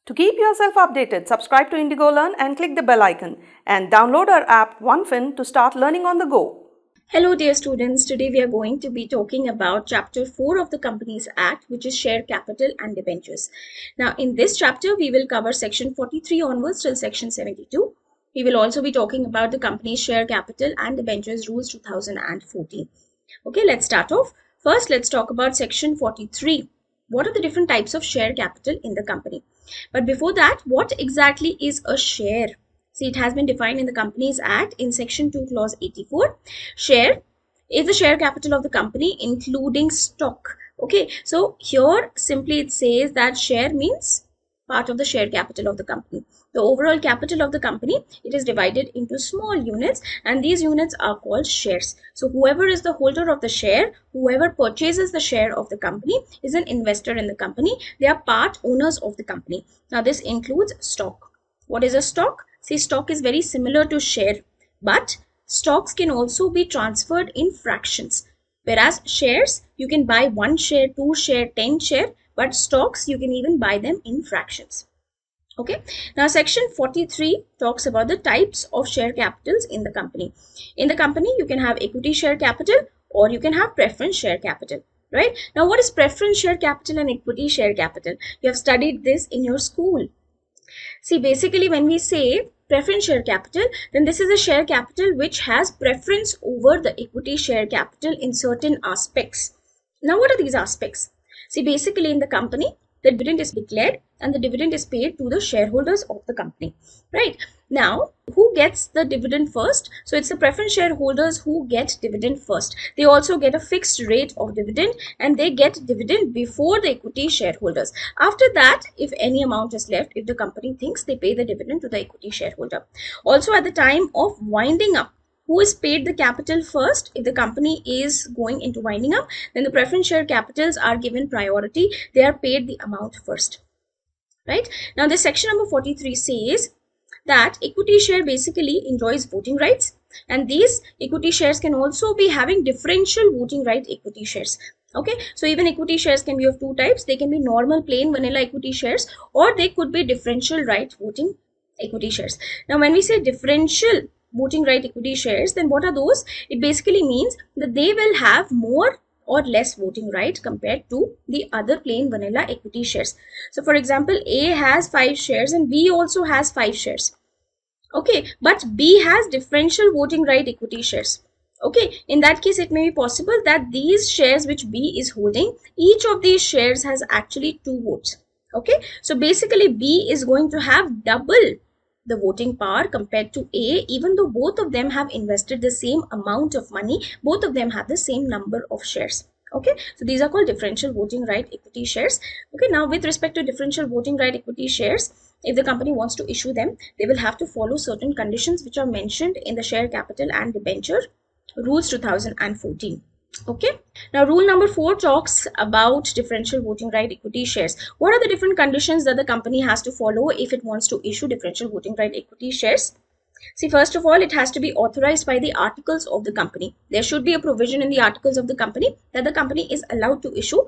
To keep yourself updated, subscribe to Indigo Learn and click the bell icon and download our app OneFin to start learning on the go. Hello dear students, today we are going to be talking about chapter 4 of the Companies Act, which is share capital and debentures. Now in this chapter we will cover section 43 onwards till section 72. We will also be talking about the company's share capital and debentures rules 2014. Okay, let's start off. First, let's talk about section 43. What are the different types of share capital in the company? But before that, what exactly is a share? See, it has been defined in the Companies Act in section 2 clause 84. Share is the share capital of the company including stock. Okay, so here simply it says that share means part of the share capital of the company. The overall capital of the company, it is divided into small units and these units are called shares. So whoever is the holder of the share, whoever purchases the share of the company is an investor in the company. They are part owners of the company. Now this includes stock. What is a stock? See, stock is very similar to share, but stocks can also be transferred in fractions. Whereas shares, you can buy 1 share, 2 share, 10 share, but stocks, you can even buy them in fractions. Okay, now section 43 talks about the types of share capitals in the company. In the company, you can have equity share capital or you can have preference share capital, right? Now, what is preference share capital and equity share capital? You have studied this in your school. See, basically when we say preference share capital, then this is a share capital which has preference over the equity share capital in certain aspects. Now, what are these aspects? See, basically in the company, the dividend is declared and the dividend is paid to the shareholders of the company, right? Now, who gets the dividend first? So it's the preference shareholders who get dividend first. They also get a fixed rate of dividend and they get dividend before the equity shareholders. After that, if any amount is left, if the company thinks, they pay the dividend to the equity shareholder. Also at the time of winding up, who is paid the capital first? If the company is going into winding up, then the preference share capitals are given priority. They are paid the amount first, right? Now this section number 43 says that equity share basically enjoys voting rights, and these equity shares can also be having differential voting right equity shares. Okay, so even equity shares can be of two types. They can be normal plain vanilla equity shares or they could be differential right voting equity shares. Now when we say differential voting right equity shares, then what are those? It basically means that they will have more or less voting right compared to the other plain vanilla equity shares. So for example, A has 5 shares and B also has 5 shares. Okay, but B has differential voting right equity shares. Okay, in that case, it may be possible that these shares which B is holding, each of these shares has actually 2 votes. Okay, so basically B is going to have double the voting power compared to A, even though both of them have invested the same amount of money, both of them have the same number of shares. Okay, so these are called differential voting right equity shares. Okay, now with respect to differential voting right equity shares, if the company wants to issue them, they will have to follow certain conditions which are mentioned in the share capital and debenture rules 2014. Okay, now rule number 4 talks about differential voting right equity shares. What are the different conditions that the company has to follow if it wants to issue differential voting right equity shares? See, first of all, it has to be authorized by the articles of the company. There should be a provision in the articles of the company that the company is allowed to issue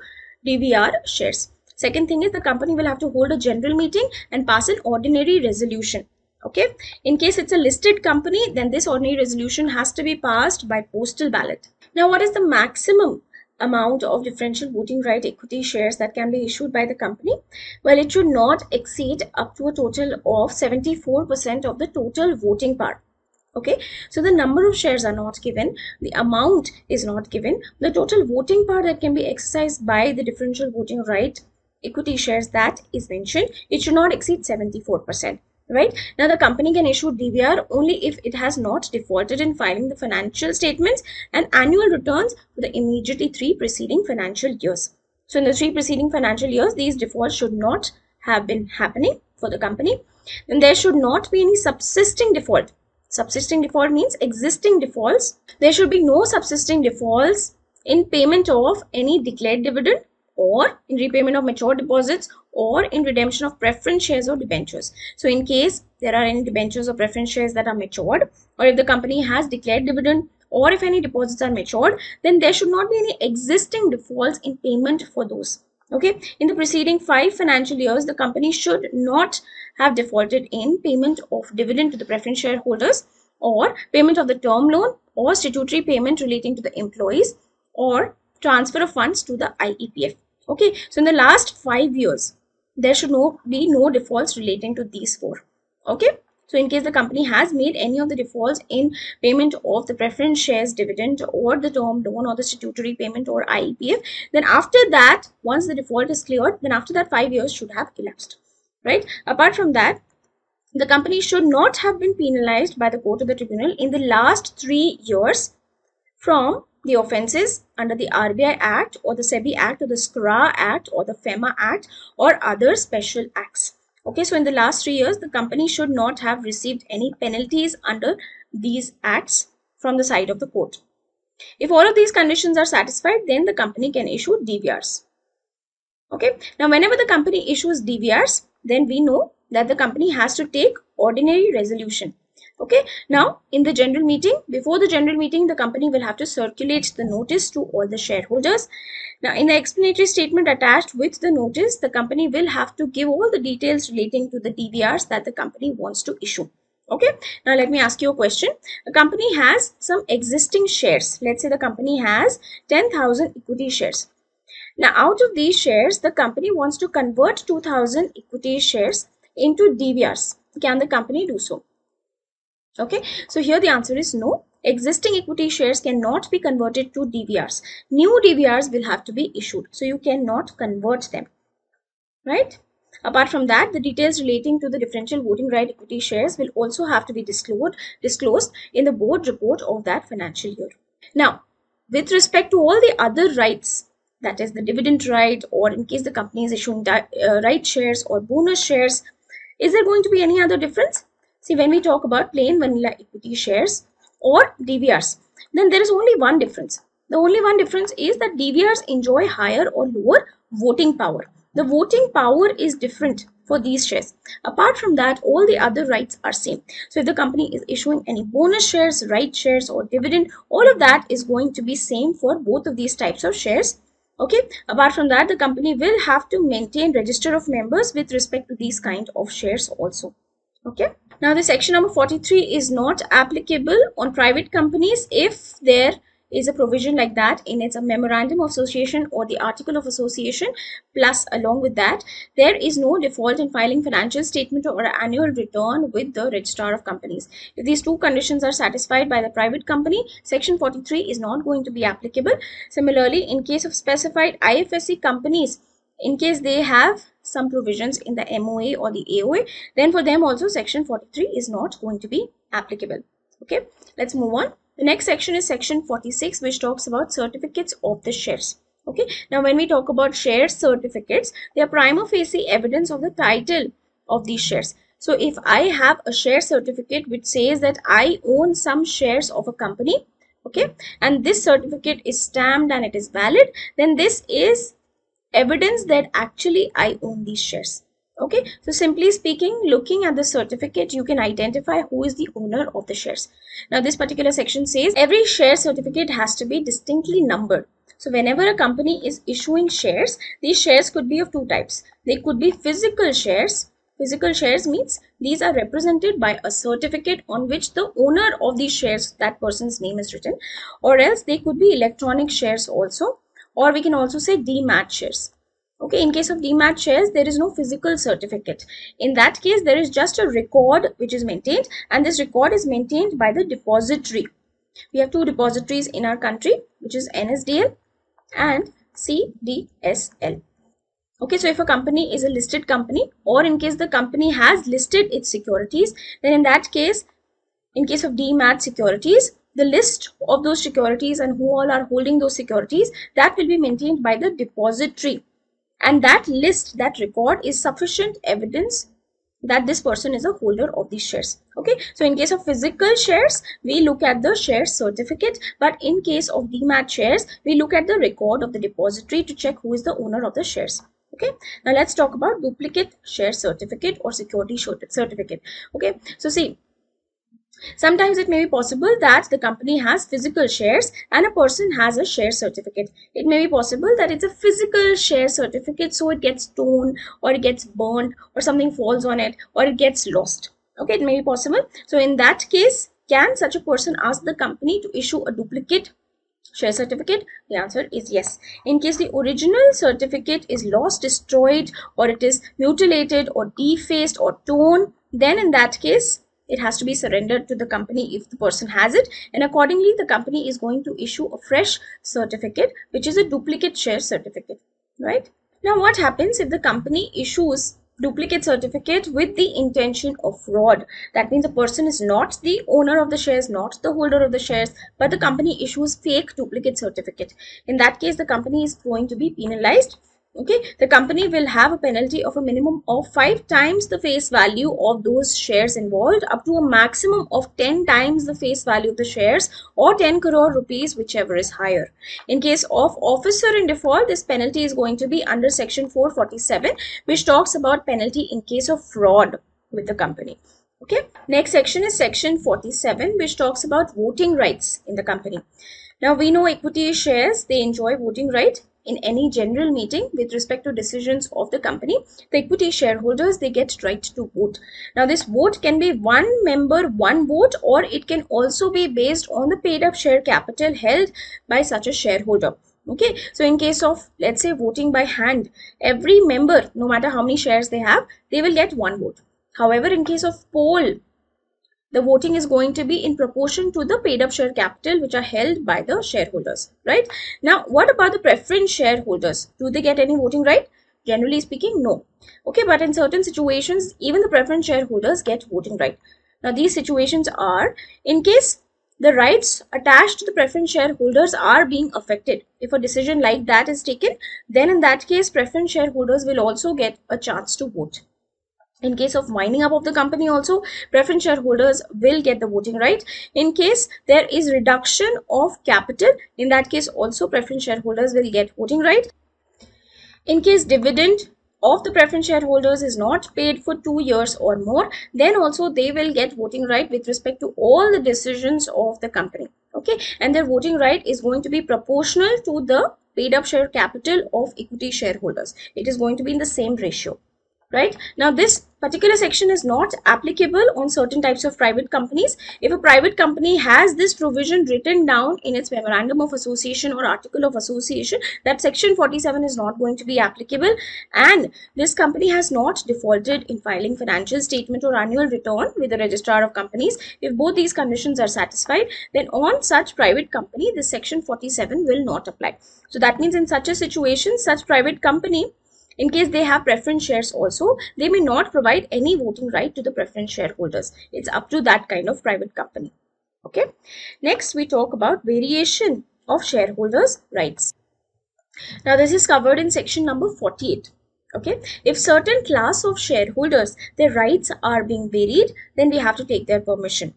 DVR shares. Second thing is the company will have to hold a general meeting and pass an ordinary resolution. Okay, in case it's a listed company, then this ordinary resolution has to be passed by postal ballot. Now, what is the maximum amount of differential voting right equity shares that can be issued by the company? Well, it should not exceed up to a total of 74% of the total voting power. Okay, so the number of shares are not given, the amount is not given, the total voting power that can be exercised by the differential voting right equity shares that is mentioned, it should not exceed 74%. Right now, the company can issue DVR only if it has not defaulted in filing the financial statements and annual returns for the immediately 3 preceding financial years. So in the 3 preceding financial years, these defaults should not have been happening for the company. Then there should not be any subsisting default. Subsisting default means existing defaults. There should be no subsisting defaults in payment of any declared dividend or in repayment of mature deposits or in redemption of preference shares or debentures. So in case there are any debentures or preference shares that are matured, or if the company has declared dividend, or if any deposits are matured, then there should not be any existing defaults in payment for those. Okay, in the preceding 5 financial years, the company should not have defaulted in payment of dividend to the preference shareholders, or payment of the term loan, or statutory payment relating to the employees, or transfer of funds to the IEPF. Okay, so in the last 5 years, there should be no defaults relating to these 4. Okay, so in case the company has made any of the defaults in payment of the preference shares dividend, or the term loan, or the statutory payment, or IEPF, then after that, once the default is cleared, then after that 5 years should have elapsed, right? Apart from that, the company should not have been penalized by the court or the tribunal in the last 3 years from the offences under the RBI Act, or the SEBI Act, or the SCRA Act, or the FEMA Act, or other special acts. Okay, so in the last 3 years, the company should not have received any penalties under these acts from the side of the court. If all of these conditions are satisfied, then the company can issue DVRs. Okay, now whenever the company issues DVRs, then we know that the company has to take ordinary resolution. Okay, now in the general meeting, before the general meeting, the company will have to circulate the notice to all the shareholders. Now in the explanatory statement attached with the notice, the company will have to give all the details relating to the DVRs that the company wants to issue. Okay, now let me ask you a question. A company has some existing shares. Let's say the company has 10,000 equity shares. Now, out of these shares, the company wants to convert 2,000 equity shares into DVRs. Can the company do so? Okay, so here the answer is no. Existing equity shares cannot be converted to DVRs. New DVRs will have to be issued. So you cannot convert them, right? Apart from that, the details relating to the differential voting right equity shares will also have to be disclosed in the board report of that financial year. Now, with respect to all the other rights, that is the dividend right, or in case the company is issuing right shares or bonus shares, is there going to be any other difference? See, when we talk about plain vanilla equity shares or DVRs, then there is only one difference. The only one difference is that DVRs enjoy higher or lower voting power. The voting power is different for these shares. Apart from that, all the other rights are same. So if the company is issuing any bonus shares, right shares, or dividend, all of that is going to be same for both of these types of shares. Okay, apart from that, the company will have to maintain register of members with respect to these kind of shares also. Okay, now the section number 43 is not applicable on private companies if there is a provision like that in its memorandum of association or the article of association, plus along with that there is no default in filing financial statement or annual return with the registrar of companies. If these two conditions are satisfied by the private company, section 43 is not going to be applicable. Similarly, in case of specified IFSC companies, in case they have some provisions in the MOA or the AOA, then for them also section 43 is not going to be applicable. Okay, let's move on. The next section is section 46, which talks about certificates of the shares. Okay, now when we talk about share certificates, they are prima facie evidence of the title of these shares. So if I have a share certificate which says that I own some shares of a company, okay, and this certificate is stamped and it is valid, then this is evidence that actually I own these shares. Okay, so simply speaking, looking at the certificate, you can identify who is the owner of the shares. Now, this particular section says every share certificate has to be distinctly numbered. So, whenever a company is issuing shares, these shares could be of two types. They could be physical shares. Physical shares means these are represented by a certificate on which the owner of these shares, that person's name is written, or else they could be electronic shares also, or we can also say demat shares. Okay, in case of demat shares, there is no physical certificate. In that case, there is just a record which is maintained, and this record is maintained by the depository. We have two depositories in our country, which is NSDL and CDSL. Okay, so if a company is a listed company, or in case the company has listed its securities, then in that case, in case of demat securities, the list of those securities and who all are holding those securities, that will be maintained by the depository. And that list, that record is sufficient evidence that this person is a holder of these shares. Okay, so in case of physical shares, we look at the share certificate, but in case of demat shares, we look at the record of the depository to check who is the owner of the shares. Okay, now let's talk about duplicate share certificate or security certificate. Okay, so see, Sometimes it may be possible that the company has physical shares and a person has a share certificate. It may be possible that it's a physical share certificate, so it gets torn or it gets burned or something falls on it or it gets lost. Okay, it may be possible. So in that case, can such a person ask the company to issue a duplicate share certificate? The answer is yes. In case the original certificate is lost, destroyed, or it is mutilated or defaced or torn, then in that case, it has to be surrendered to the company if the person has it, and accordingly the company is going to issue a fresh certificate, which is a duplicate share certificate, right? Now what happens if the company issues duplicate certificate with the intention of fraud? That means the person is not the owner of the shares, not the holder of the shares, but the company issues fake duplicate certificate. In that case, the company is going to be penalized. Okay, the company will have a penalty of a minimum of 5 times the face value of those shares involved, up to a maximum of 10 times the face value of the shares, or 10 crore rupees, whichever is higher. In case of officer in default, this penalty is going to be under section 447, which talks about penalty in case of fraud with the company. Okay, next section is section 47, which talks about voting rights in the company. Now we know equity shares, they enjoy voting right in any general meeting with respect to decisions of the company. The equity shareholders, they get right to vote. Now this vote can be one member, one vote, or it can also be based on the paid up share capital held by such a shareholder. Okay, so in case of, let's say, voting by hand, every member, no matter how many shares they have, they will get one vote. However, in case of poll, the voting is going to be in proportion to the paid up share capital which are held by the shareholders, right? Now, what about the preference shareholders? Do they get any voting right? Generally speaking, no. Okay, but in certain situations, even the preference shareholders get voting right. Now, these situations are in case the rights attached to the preference shareholders are being affected. If a decision like that is taken, then in that case, preference shareholders will also get a chance to vote. In case of winding up of the company also, preference shareholders will get the voting right. In case there is reduction of capital, in that case also preference shareholders will get voting right. In case dividend of the preference shareholders is not paid for 2 years or more, then also they will get voting right with respect to all the decisions of the company. Okay, and their voting right is going to be proportional to the paid up share capital of equity shareholders. It is going to be in the same ratio. Right now, this particular section is not applicable on certain types of private companies. If a private company has this provision written down in its memorandum of association or article of association, that section 47 is not going to be applicable, and this company has not defaulted in filing financial statement or annual return with the registrar of companies. If both these conditions are satisfied, then on such private company, this section 47 will not apply. So that means in such a situation, such private company, in case they have preference shares also, they may not provide any voting right to the preference shareholders. It's up to that kind of private company. Okay. Next, we talk about variation of shareholders' rights. Now, this is covered in section number 48. Okay. If certain class of shareholders, their rights are being varied, then we have to take their permission.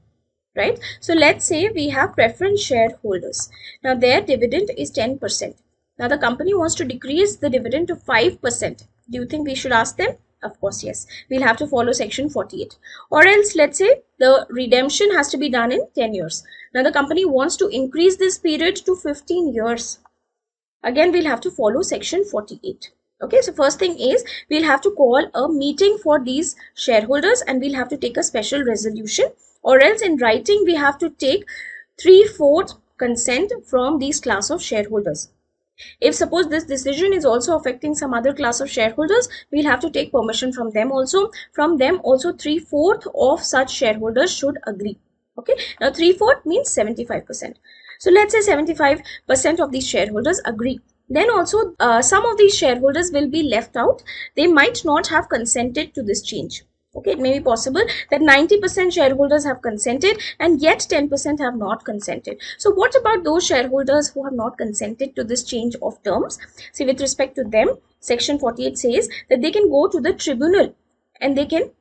Right. So, let's say we have preference shareholders. Now, their dividend is 10%. Now, the company wants to decrease the dividend to 5%. Do you think we should ask them? Of course, yes. We'll have to follow section 48. Or else, let's say the redemption has to be done in 10 years. Now, the company wants to increase this period to 15 years. Again, we'll have to follow section 48. Okay, so first thing is we'll have to call a meeting for these shareholders and we'll have to take a special resolution. Or else in writing, we have to take 3/4 consent from these class of shareholders. If suppose this decision is also affecting some other class of shareholders, we'll have to take permission from them also. From them also 3/4 of such shareholders should agree. Okay. Now 3/4 means 75%. So let's say 75% of these shareholders agree. Then also some of these shareholders will be left out. They might not have consented to this change. Okay, it may be possible that 90% shareholders have consented and yet 10% have not consented. So what about those shareholders who have not consented to this change of terms? See, with respect to them, section 48 says that they can go to the tribunal and they can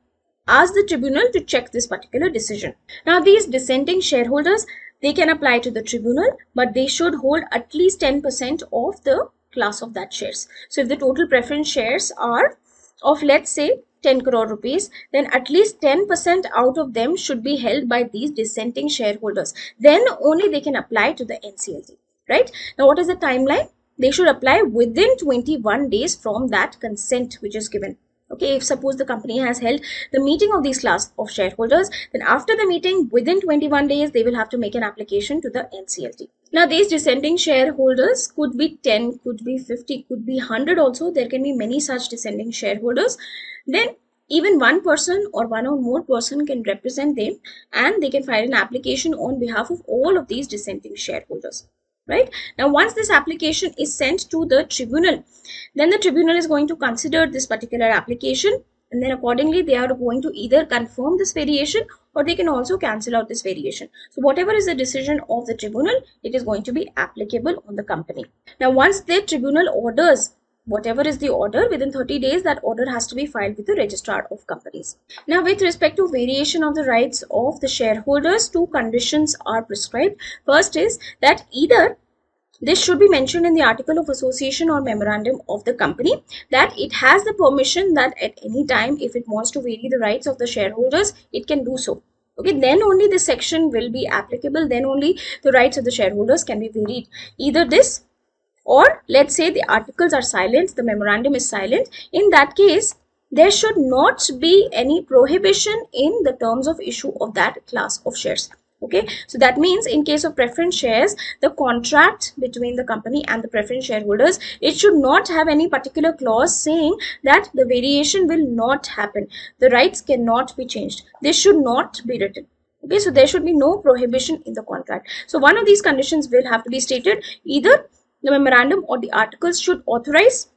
ask the tribunal to check this particular decision. Now, these dissenting shareholders, they can apply to the tribunal, but they should hold at least 10% of the class of that shares. So if the total preference shares are of, let's say, 10 crore rupees, then at least 10% out of them should be held by these dissenting shareholders. Then only they can apply to the NCLT, right? Now, what is the timeline? They should apply within 21 days from that consent which is given. Okay, if suppose the company has held the meeting of these class of shareholders, then after the meeting, within 21 days, they will have to make an application to the NCLT. Now, these dissenting shareholders could be 10, could be 50, could be 100 also. There can be many such dissenting shareholders. Then even one person or one or more person can represent them, and they can file an application on behalf of all of these dissenting shareholders. Right? Now, once this application is sent to the tribunal, then the tribunal is going to consider this particular application, and then accordingly they are going to either confirm this variation or they can also cancel out this variation. So whatever is the decision of the tribunal, it is going to be applicable on the company. Now, once the tribunal orders whatever is the order, within 30 days that order has to be filed with the registrar of companies. Now, with respect to variation of the rights of the shareholders, two conditions are prescribed. First is that either this should be mentioned in the article of association or memorandum of the company that it has the permission that at any time if it wants to vary the rights of the shareholders, it can do so. Okay, then only this section will be applicable, then only the rights of the shareholders can be varied. Either this, or let's say the articles are silent, the memorandum is silent. In that case, there should not be any prohibition in the terms of issue of that class of shares. Okay, so that means in case of preference shares, the contract between the company and the preference shareholders, it should not have any particular clause saying that the variation will not happen. The rights cannot be changed. This should not be written. Okay, so there should be no prohibition in the contract. So one of these conditions will have to be stated. Either the memorandum or the articles should authorize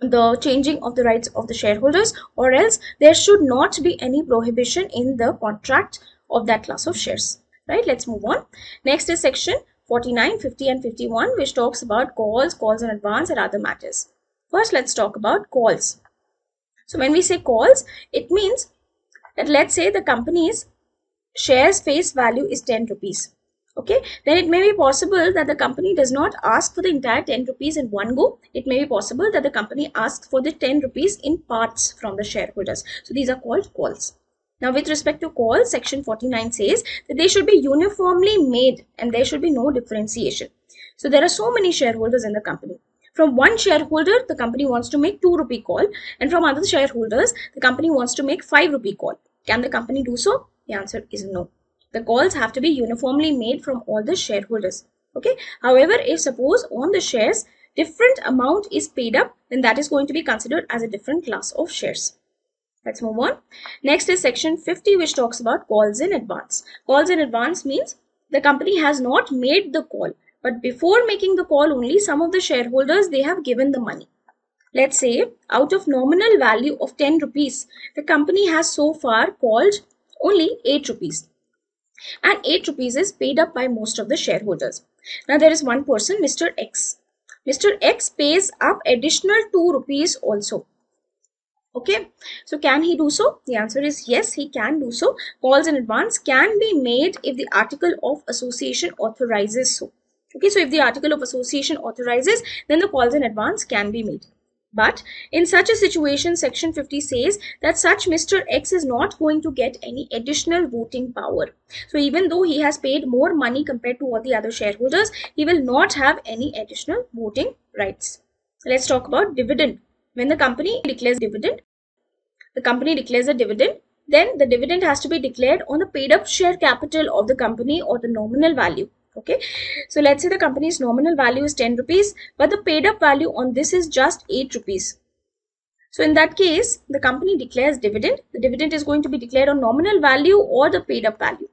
the changing of the rights of the shareholders, or else there should not be any prohibition in the contract of that class of shares. Right, let's move on. Next is section 49, 50 and 51, which talks about calls in advance and other matters. First, let's talk about calls. So when we say calls, it means that let's say the company's shares face value is 10 rupees. Okay, then it may be possible that the company does not ask for the entire 10 rupees in one go. It may be possible that the company asks for the 10 rupees in parts from the shareholders. So these are called calls. Now, with respect to calls, section 49 says that they should be uniformly made and there should be no differentiation. So there are so many shareholders in the company. From one shareholder, the company wants to make 2 rupee call, and from other shareholders, the company wants to make 5 rupee call. Can the company do so? The answer is no. The calls have to be uniformly made from all the shareholders. Okay. However, if suppose on the shares different amount is paid up, then that is going to be considered as a different class of shares. Let's move on. Next is section 50, which talks about calls in advance. Calls in advance means the company has not made the call, but before making the call only some of the shareholders, they have given the money. Let's say out of nominal value of 10 rupees, the company has so far called only 8 rupees. And 8 rupees is paid up by most of the shareholders. Now there is one person, Mr. X. Mr. X pays up additional 2 rupees also. Okay, so can he do so? The answer is yes, he can do so. Calls in advance can be made if the article of association authorizes so. Okay, so if the article of association authorizes, then the calls in advance can be made. But in such a situation, section 50 says that such Mr. X is not going to get any additional voting power. So even though he has paid more money compared to all the other shareholders, he will not have any additional voting rights. Let's talk about dividend. When the company declares dividend, then the dividend has to be declared on the paid up share capital of the company or the nominal value. Okay, so let's say the company's nominal value is 10 rupees, but the paid up value on this is just 8 rupees. So in that case, the company declares dividend. The dividend is going to be declared on nominal value or the paid up value.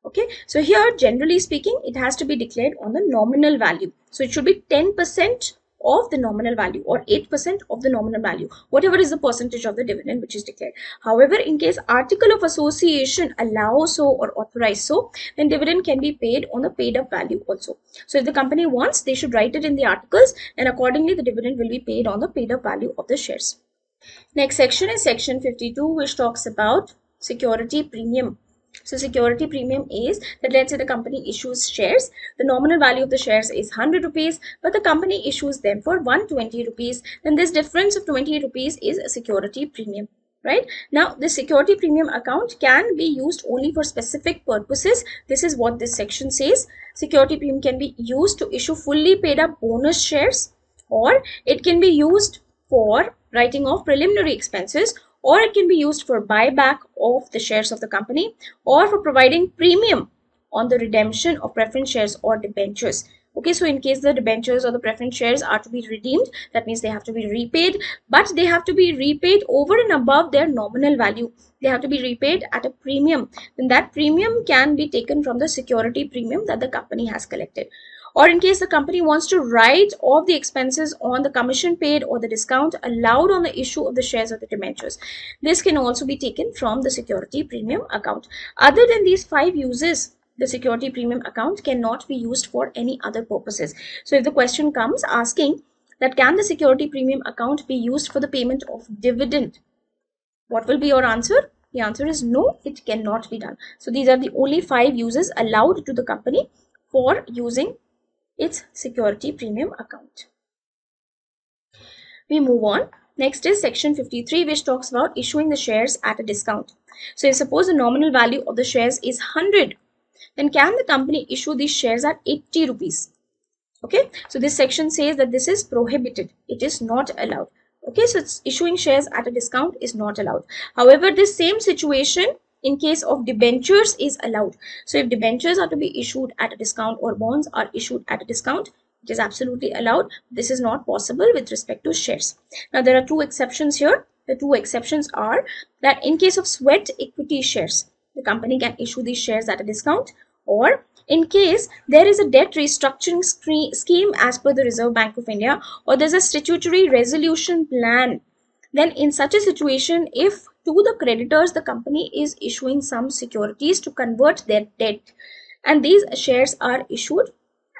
Okay, so here generally speaking, it has to be declared on the nominal value. So it should be 10% of the nominal value or 8% of the nominal value, whatever is the percentage of the dividend which is declared. However, in case article of association allows so or authorize so, then dividend can be paid on the paid up value also. So if the company wants, they should write it in the articles, and accordingly the dividend will be paid on the paid up value of the shares. Next section is section 52, which talks about security premium. So security premium is that let's say the company issues shares, the nominal value of the shares is 100 rupees, but the company issues them for 120 rupees. Then this difference of 20 rupees is a security premium. right? Now, the security premium account can be used only for specific purposes. This is what this section says. Security premium can be used to issue fully paid up bonus shares, or it can be used for writing off preliminary expenses, or it can be used for buyback of the shares of the company, or for providing premium on the redemption of preference shares or debentures. Okay, so in case the debentures or the preference shares are to be redeemed, that means they have to be repaid, but they have to be repaid over and above their nominal value. They have to be repaid at a premium. Then that premium can be taken from the security premium that the company has collected. Or in case the company wants to write off the expenses on the commission paid or the discount allowed on the issue of the shares or the debentures, this can also be taken from the security premium account. Other than these 5 uses, the security premium account cannot be used for any other purposes. So if the question comes asking that can the security premium account be used for the payment of dividend, what will be your answer? The answer is no, it cannot be done. So these are the only 5 uses allowed to the company for using its security premium account. We move on. Next is section 53, which talks about issuing the shares at a discount. So if suppose the nominal value of the shares is 100, then can the company issue these shares at 80 rupees? Okay, so this section says that this is prohibited. It is not allowed. Okay, so it's issuing shares at a discount is not allowed. However, this same situation in case of debentures is allowed. So if debentures are to be issued at a discount or bonds are issued at a discount, it is absolutely allowed. This is not possible with respect to shares. Now, there are 2 exceptions here. The 2 exceptions are that in case of sweat equity shares, the company can issue these shares at a discount, or in case there is a debt restructuring scheme as per the Reserve Bank of India, or there's a statutory resolution plan, then in such a situation, if to the creditors the company is issuing some securities to convert their debt and these shares are issued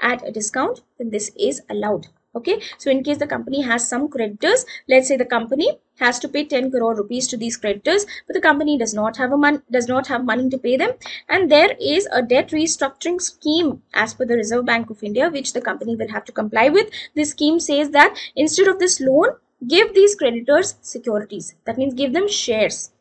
at a discount, then this is allowed. Okay, so in case the company has some creditors, let's say the company has to pay 10 crore rupees to these creditors, but the company does not have money to pay them, and there is a debt restructuring scheme as per the Reserve Bank of India which the company will have to comply with. This scheme says that instead of this loan, give these creditors securities. That means give them shares,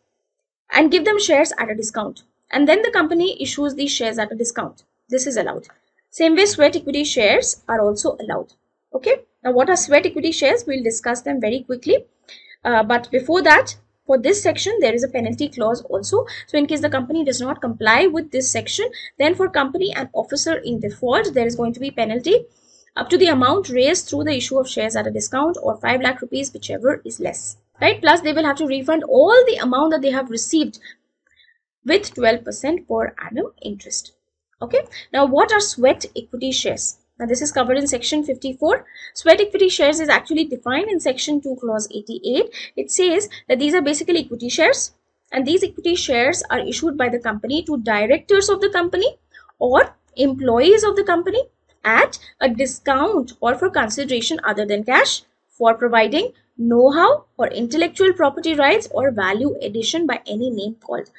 and give them shares at a discount, and then the company issues these shares at a discount. This is allowed. Same way, sweat equity shares are also allowed. Okay, now what are sweat equity shares? We'll discuss them very quickly. But before that, for this section, there is a penalty clause also. So in case the company does not comply with this section, then for company and officer in default, there is going to be penalty up to the amount raised through the issue of shares at a discount, or 5 lakh rupees, whichever is less. Right? Plus, they will have to refund all the amount that they have received with 12% per annum interest. Okay, now what are sweat equity shares? Now this is covered in section 54. Sweat equity shares is actually defined in section 2 clause 88. It says that these are basically equity shares, and these equity shares are issued by the company to directors of the company or employees of the company at a discount or for consideration other than cash, for providing know-how or intellectual property rights or value addition by any name called.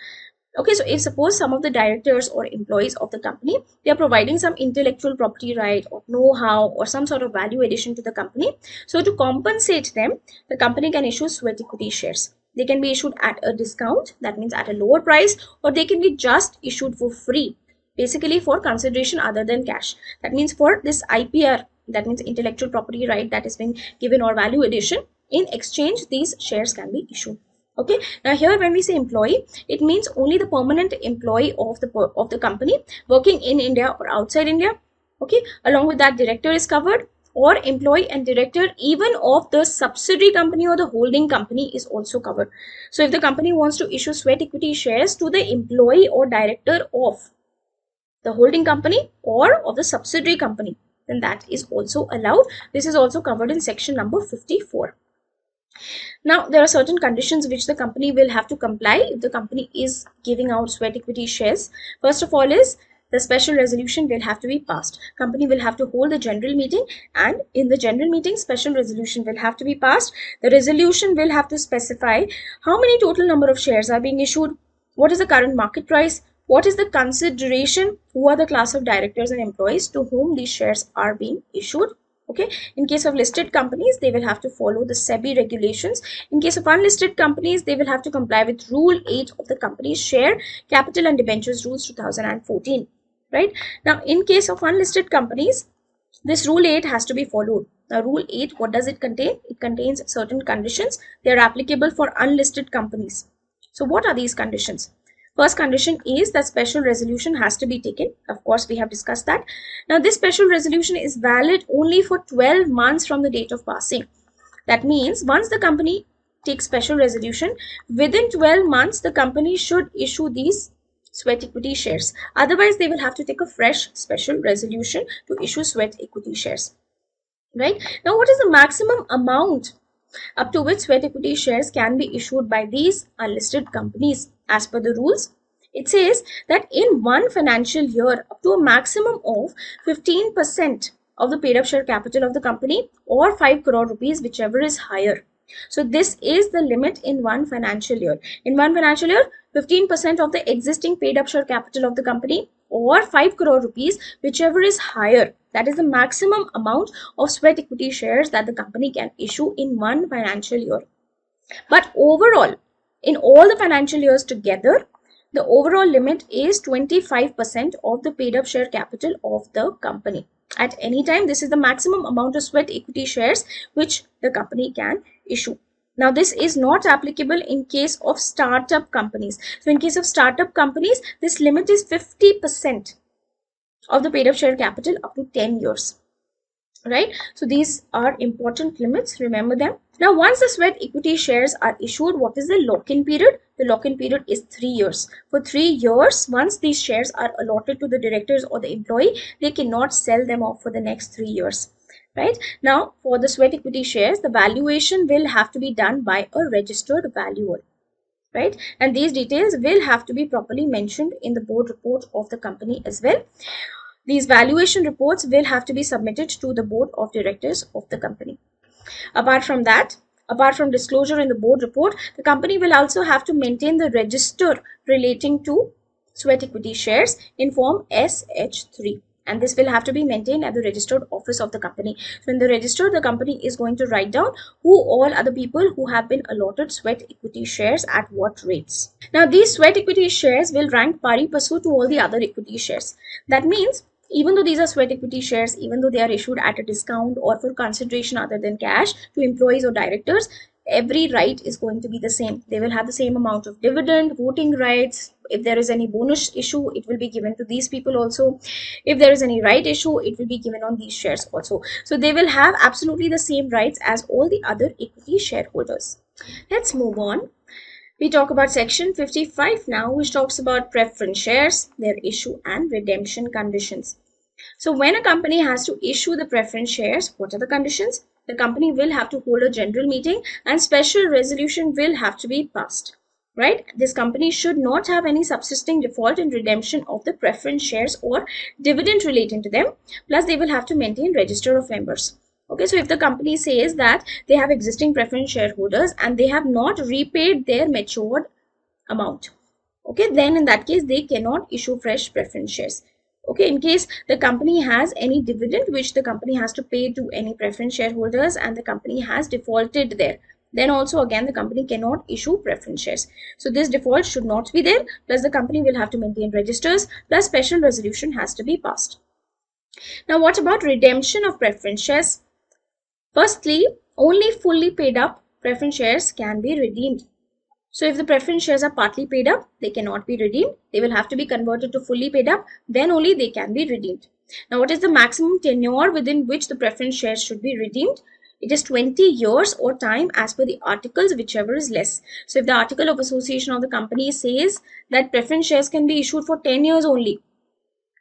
Okay, so if suppose some of the directors or employees of the company, they are providing some intellectual property right or know-how or some sort of value addition to the company. So to compensate them, the company can issue sweat equity shares. They can be issued at a discount, that means at a lower price, or they can be just issued for free, basically for consideration other than cash. That means for this IPR, that means intellectual property right that is being given or value addition, in exchange these shares can be issued. Okay, now here when we say employee, it means only the permanent employee of the company working in India or outside India. Okay, along with that, director is covered, or employee and director even of the subsidiary company or the holding company is also covered. So if the company wants to issue sweat equity shares to the employee or director of the holding company or of the subsidiary company, then that is also allowed. This is also covered in section number 54. Now, there are certain conditions which the company will have to comply if the company is giving out sweat equity shares. First of all is the special resolution will have to be passed. Company will have to hold a general meeting, and in the general meeting, special resolution will have to be passed. The resolution will have to specify how many total number of shares are being issued, what is the current market price, what is the consideration, who are the class of directors and employees to whom these shares are being issued. Okay, in case of listed companies, they will have to follow the SEBI regulations. In case of unlisted companies, they will have to comply with Rule 8 of the Companies Share Capital and Debentures Rules 2014. Right? Now, in case of unlisted companies, this Rule 8 has to be followed. Now, Rule 8, what does it contain? It contains certain conditions. They are applicable for unlisted companies. So, what are these conditions? First condition is that special resolution has to be taken. Of course, we have discussed that. Now, this special resolution is valid only for 12 months from the date of passing. That means once the company takes special resolution, within 12 months, the company should issue these sweat equity shares. Otherwise, they will have to take a fresh special resolution to issue sweat equity shares. Right? Now, what is the maximum amount up to which sweat equity shares can be issued by these unlisted companies? As per the rules, it says that in one financial year, up to a maximum of 15% of the paid up share capital of the company or 5 crore rupees, whichever is higher. So this is the limit in one financial year. In one financial year, 15% of the existing paid up share capital of the company or 5 crore rupees, whichever is higher. That is the maximum amount of sweat equity shares that the company can issue in one financial year. But overall, in all the financial years together, the overall limit is 25% of the paid up share capital of the company. At any time, this is the maximum amount of sweat equity shares which the company can issue. Now, this is not applicable in case of startup companies. So, in case of startup companies, this limit is 50% of the paid up share capital up to 10 years. Right? So, these are important limits. Remember them. Now, once the sweat equity shares are issued, what is the lock-in period? The lock-in period is 3 years. For 3 years, once these shares are allotted to the directors or the employee, they cannot sell them off for the next 3 years. Right? Now, for the sweat equity shares, the valuation will have to be done by a registered valuer. Right? And these details will have to be properly mentioned in the board report of the company as well. These valuation reports will have to be submitted to the board of directors of the company. Apart from that, apart from disclosure in the board report, the company will also have to maintain the register relating to sweat equity shares in form SH3. And this will have to be maintained at the registered office of the company. So in the register, the company is going to write down who all are the people who have been allotted sweat equity shares at what rates. Now, these sweat equity shares will rank pari passu to all the other equity shares. That means, even though these are sweat equity shares, even though they are issued at a discount or for consideration other than cash to employees or directors, every right is going to be the same. They will have the same amount of dividend, voting rights. If there is any bonus issue, it will be given to these people also. If there is any right issue, it will be given on these shares also. So they will have absolutely the same rights as all the other equity shareholders. Let's move on. We talk about section 55 now, which talks about preference shares, their issue and redemption conditions. So when a company has to issue the preference shares, what are the conditions? The company will have to hold a general meeting and special resolution will have to be passed. Right? This company should not have any subsisting default in redemption of the preference shares or dividend relating to them. Plus, they will have to maintain register of members. Okay, so if the company says that they have existing preference shareholders and they have not repaid their matured amount, okay, then in that case, they cannot issue fresh preference shares. Okay, in case the company has any dividend which the company has to pay to any preference shareholders and the company has defaulted there, then also again the company cannot issue preference shares. So this default should not be there, plus the company will have to maintain registers, plus special resolution has to be passed. Now, what about redemption of preference shares? Firstly, only fully paid up preference shares can be redeemed. So if the preference shares are partly paid up, they cannot be redeemed. They will have to be converted to fully paid up, then only they can be redeemed. Now, what is the maximum tenure within which the preference shares should be redeemed? It is 20 years or time as per the articles, whichever is less. So if the article of association of the company says that preference shares can be issued for 10 years only,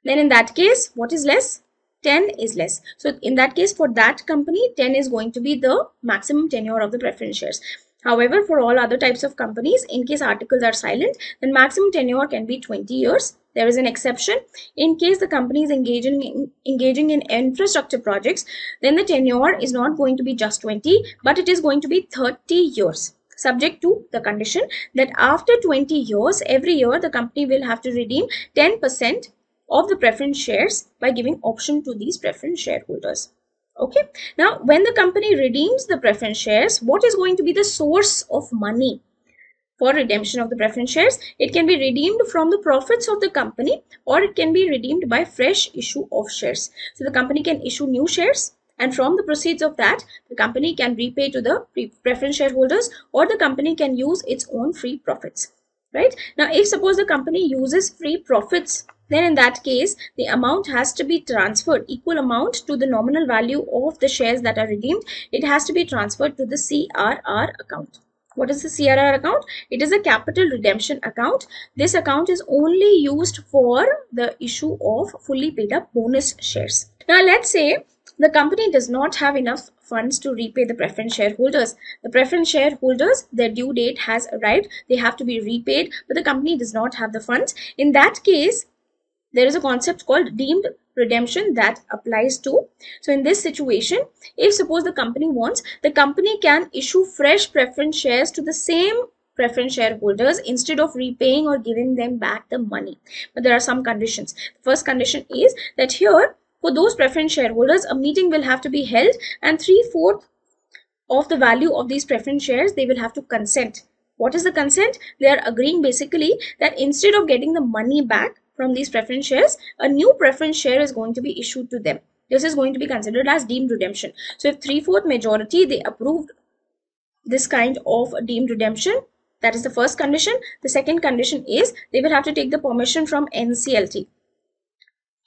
then in that case, what is less? 10 is less. So in that case, for that company, 10 is going to be the maximum tenure of the preference shares. However, for all other types of companies, in case articles are silent, then maximum tenure can be 20 years. There is an exception. In case the company is engaging in infrastructure projects, then the tenure is not going to be just 20, but it is going to be 30 years. Subject to the condition that after 20 years, every year the company will have to redeem 10% of the preference shares by giving option to these preference shareholders. Okay, now when the company redeems the preference shares, what is going to be the source of money for redemption of the preference shares? It can be redeemed from the profits of the company, or it can be redeemed by fresh issue of shares. So the company can issue new shares, and from the proceeds of that, the company can repay to the preference shareholders, or the company can use its own free profits. Right? Now, if suppose the company uses free profits, then in that case, the amount has to be transferred, equal amount to the nominal value of the shares that are redeemed. It has to be transferred to the CRR account. What is the CRR account? It is a capital redemption account. This account is only used for the issue of fully paid up bonus shares. Now, let's say the company does not have enough funds to repay the preference shareholders. The preference shareholders, their due date has arrived. They have to be repaid, but the company does not have the funds. In that case, there is a concept called deemed redemption that applies to. So in this situation, if suppose the company wants, the company can issue fresh preference shares to the same preference shareholders instead of repaying or giving them back the money. But there are some conditions. The first condition is that here, for those preference shareholders, a meeting will have to be held, and 3/4 of the value of these preference shares, they will have to consent. What is the consent? They are agreeing basically that instead of getting the money back from these preference shares, a new preference share is going to be issued to them. This is going to be considered as deemed redemption. So if 3/4 majority, they approved this kind of deemed redemption, that is the first condition. The second condition is they will have to take the permission from NCLT.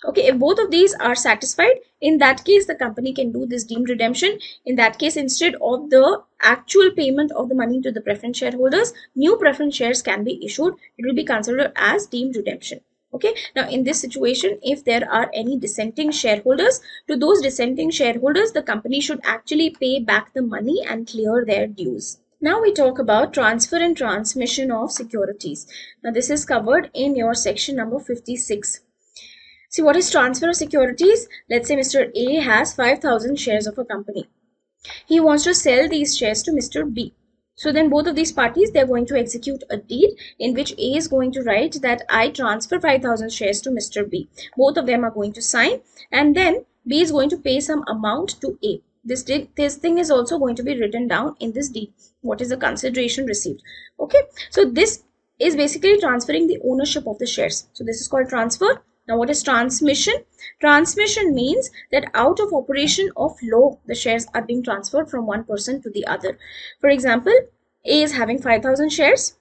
Okay, if both of these are satisfied, in that case, the company can do this deemed redemption. In that case, instead of the actual payment of the money to the preference shareholders, new preference shares can be issued. It will be considered as deemed redemption. Okay, now in this situation, if there are any dissenting shareholders, to those dissenting shareholders, the company should actually pay back the money and clear their dues. Now we talk about transfer and transmission of securities. Now this is covered in your section number 56. See, what is transfer of securities? Let's say Mr. A has 5,000 shares of a company. He wants to sell these shares to Mr. B. So then both of these parties, they're going to execute a deed in which A is going to write that I transfer 5,000 shares to Mr. B. Both of them are going to sign, and then B is going to pay some amount to A. This thing is also going to be written down in this deed. What is the consideration received? Okay, so this is basically transferring the ownership of the shares. So this is called transfer. Now, what is transmission? Transmission means that out of operation of law, the shares are being transferred from one person to the other. For example, A is having 5,000 shares,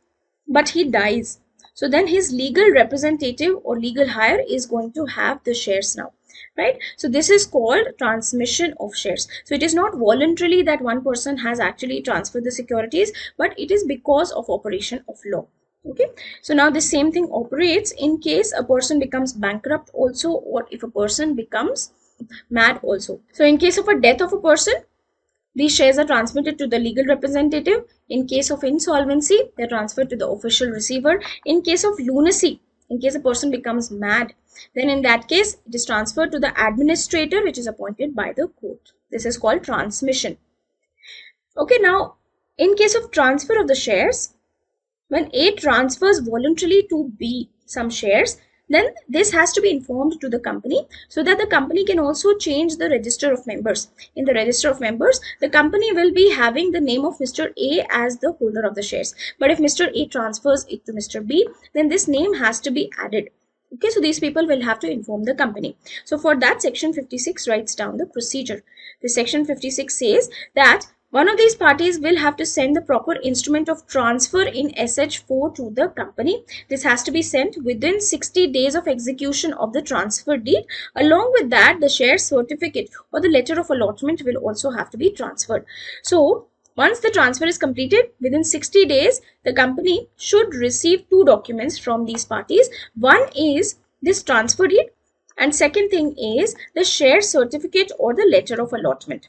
but he dies. So then his legal representative or legal hire is going to have the shares now. Right? So this is called transmission of shares. So it is not voluntarily that one person has actually transferred the securities, but it is because of operation of law. Okay, so now the same thing operates in case a person becomes bankrupt also, or if a person becomes mad also. So in case of a death of a person, these shares are transmitted to the legal representative. In case of insolvency, they are transferred to the official receiver. In case of lunacy, in case a person becomes mad, then in that case, it is transferred to the administrator, which is appointed by the court. This is called transmission. Okay, now in case of transfer of the shares, when A transfers voluntarily to B some shares, then this has to be informed to the company so that the company can also change the register of members. In the register of members, the company will be having the name of Mr. A as the holder of the shares. But if Mr. A transfers it to Mr. B, then this name has to be added. Okay, so these people will have to inform the company. So for that, section 56 writes down the procedure. The section 56 says that one of these parties will have to send the proper instrument of transfer in SH4 to the company. This has to be sent within 60 days of execution of the transfer deed. Along with that, the share certificate or the letter of allotment will also have to be transferred. So, once the transfer is completed, within 60 days, the company should receive two documents from these parties. One is this transfer deed, and second thing is the share certificate or the letter of allotment.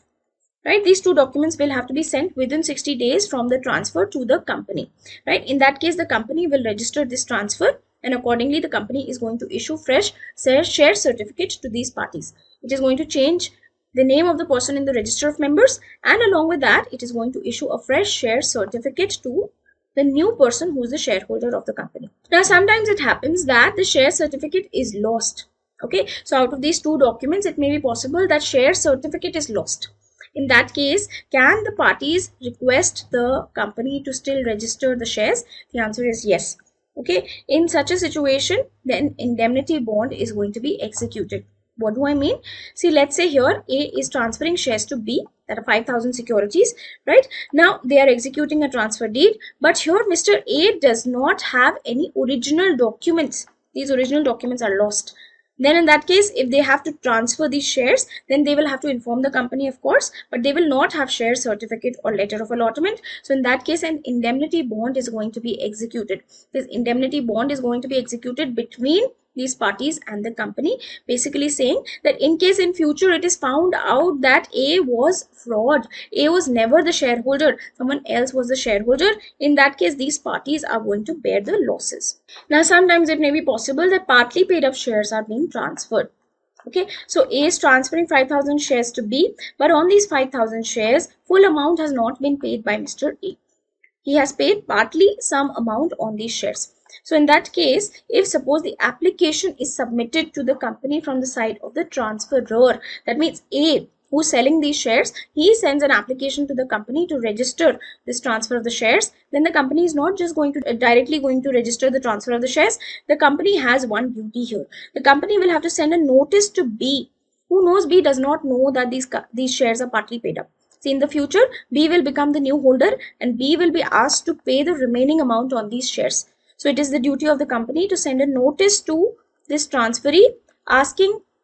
Right, these two documents will have to be sent within 60 days from the transfer to the company. Right, in that case, the company will register this transfer, and accordingly, the company is going to issue fresh share certificate to these parties. It is going to change the name of the person in the register of members, and along with that, it is going to issue a fresh share certificate to the new person who is the shareholder of the company. Now, sometimes it happens that the share certificate is lost. Okay, so out of these two documents, it may be possible that share certificate is lost. In that case, can the parties request the company to still register the shares? The answer is yes. Okay, in such a situation, then indemnity bond is going to be executed. What do I mean? See, let's say here A is transferring shares to B, that are 5,000 securities, right? Now they are executing a transfer deed, but here Mr. A does not have any original documents. These original documents are lost. Then in that case, if they have to transfer these shares, then they will have to inform the company, of course, but they will not have share certificate or letter of allotment. So in that case, an indemnity bond is going to be executed. This indemnity bond is going to be executed between these parties and the company, basically saying that in case in future it is found out that A was fraud, A was never the shareholder, someone else was the shareholder, in that case these parties are going to bear the losses. Now sometimes it may be possible that partly paid up shares are being transferred. Okay, so A is transferring 5,000 shares to B, but on these 5,000 shares, full amount has not been paid by Mr. A. He has paid partly some amount on these shares. So in that case, if suppose the application is submitted to the company from the side of the transferor, that means A, who's selling these shares, he sends an application to the company to register this transfer of the shares, then the company is not just going to directly going to register the transfer of the shares. The company has one duty here. The company will have to send a notice to B. Who knows? B does not know that these shares are partly paid up. See, in the future, B will become the new holder and B will be asked to pay the remaining amount on these shares. So it is the duty of the company to send a notice to this transferee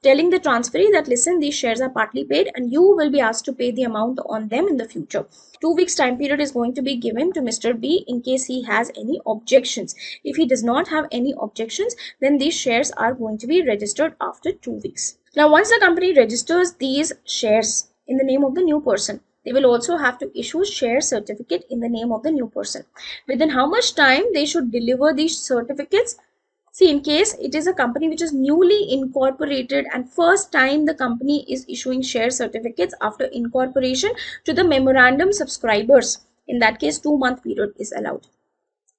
telling the transferee that listen, these shares are partly paid and you will be asked to pay the amount on them in the future. 2 weeks time period is going to be given to Mr. B in case he has any objections. If he does not have any objections, then these shares are going to be registered after 2 weeks. Now, once the company registers these shares in the name of the new person, they will also have to issue share certificate in the name of the new person. Within how much time they should deliver these certificates? See, in case it is a company which is newly incorporated and first time the company is issuing share certificates after incorporation to the memorandum subscribers, in that case 2-month period is allowed.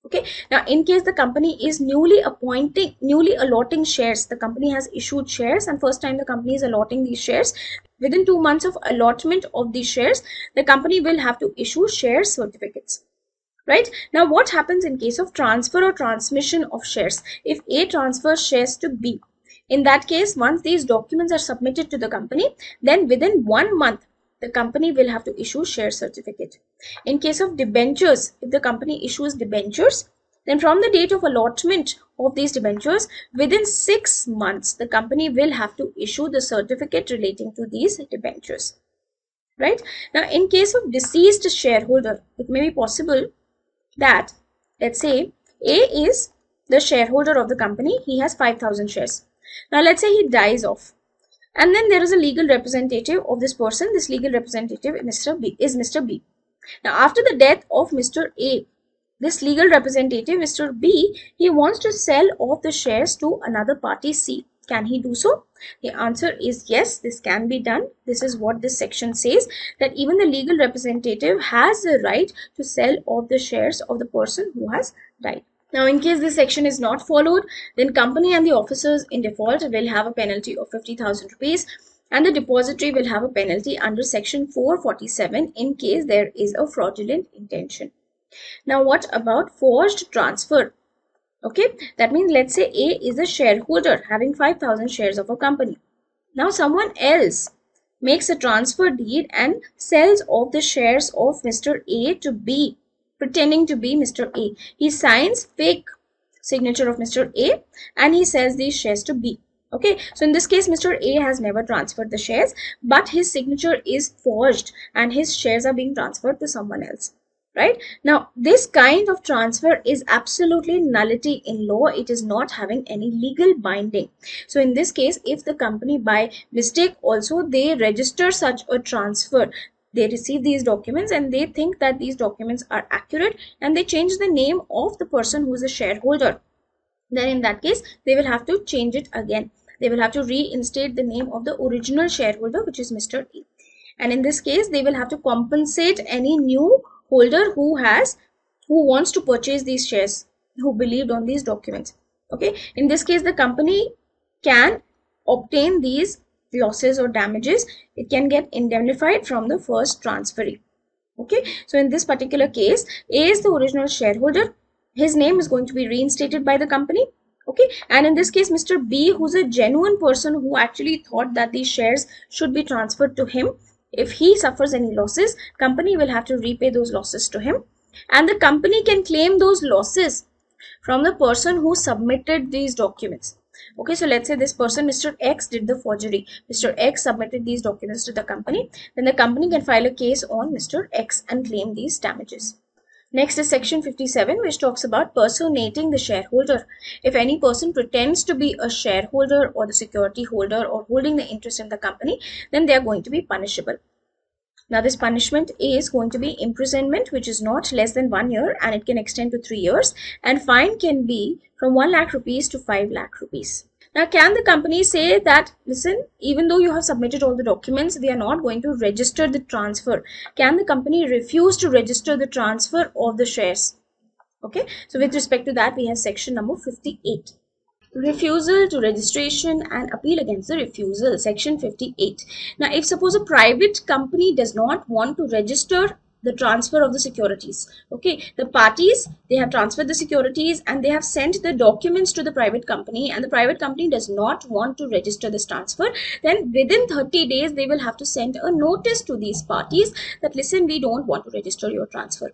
Okay, now in case the company is newly allotting shares, the company has issued shares and first time the company is allotting these shares, within 2 months of allotment of these shares, the company will have to issue share certificates. Right, now what happens in case of transfer or transmission of shares? If A transfers shares to B, in that case, once these documents are submitted to the company, then within 1 month the company will have to issue share certificate. In case of debentures, if the company issues debentures, then from the date of allotment of these debentures, within 6 months the company will have to issue the certificate relating to these debentures. Right, now in case of deceased shareholder, it may be possible that, let's say, A is the shareholder of the company, he has 5,000 shares. Now let's say he dies off, and then there is a legal representative of this person. This legal representative is Mr. B. Now after the death of Mr. A, this legal representative, Mr. B, he wants to sell off the shares to another party C. Can he do so? The answer is yes, this can be done. This is what this section says, that even the legal representative has the right to sell off the shares of the person who has died. Now, in case this section is not followed, then company and the officers in default will have a penalty of 50,000 rupees and the depository will have a penalty under section 447 in case there is a fraudulent intention. Now, what about forged transfer? Okay, that means let's say A is a shareholder having 5,000 shares of a company. Now someone else makes a transfer deed and sells off the shares of Mr. A to B, pretending to be Mr. A. He signs fake signature of Mr. A and he sells these shares to B. Okay, so in this case, Mr. A has never transferred the shares, but his signature is forged and his shares are being transferred to someone else. Right, now this kind of transfer is absolutely nullity in law. It is not having any legal binding. So in this case, if the company by mistake also they register such a transfer, they receive these documents and they think that these documents are accurate and they change the name of the person who is a shareholder, then in that case they will have to change it again. They will have to reinstate the name of the original shareholder, which is Mr. A, and in this case they will have to compensate any new holder who wants to purchase these shares, who believed on these documents. Okay, in this case the company can obtain these losses or damages, it can get indemnified from the first transferee. Okay, so in this particular case, A is the original shareholder. His name is going to be reinstated by the company. Okay, and in this case, Mr. B, who's a genuine person who actually thought that these shares should be transferred to him, if he suffers any losses, company will have to repay those losses to him, and the company can claim those losses from the person who submitted these documents. Okay, so let's say this person, Mr. X, did the forgery. Mr. X submitted these documents to the company. Then the company can file a case on Mr. X and claim these damages. Next is section 57, which talks about personating the shareholder. If any person pretends to be a shareholder or the security holder or holding the interest in the company, then they are going to be punishable. Now, this punishment is going to be imprisonment, which is not less than 1 year, and it can extend to 3 years, and fine can be from 1 lakh rupees to 5 lakh rupees. Now, can the company say that, listen, even though you have submitted all the documents, we are not going to register the transfer? Can the company refuse to register the transfer of the shares? Okay, so with respect to that, we have section number 58. Refusal to registration and appeal against the refusal, section 58. Now, if suppose a private company does not want to register the transfer of the securities, okay, the parties, they have transferred the securities and they have sent the documents to the private company, and the private company does not want to register this transfer, then within 30 days they will have to send a notice to these parties that, listen, we don't want to register your transfer.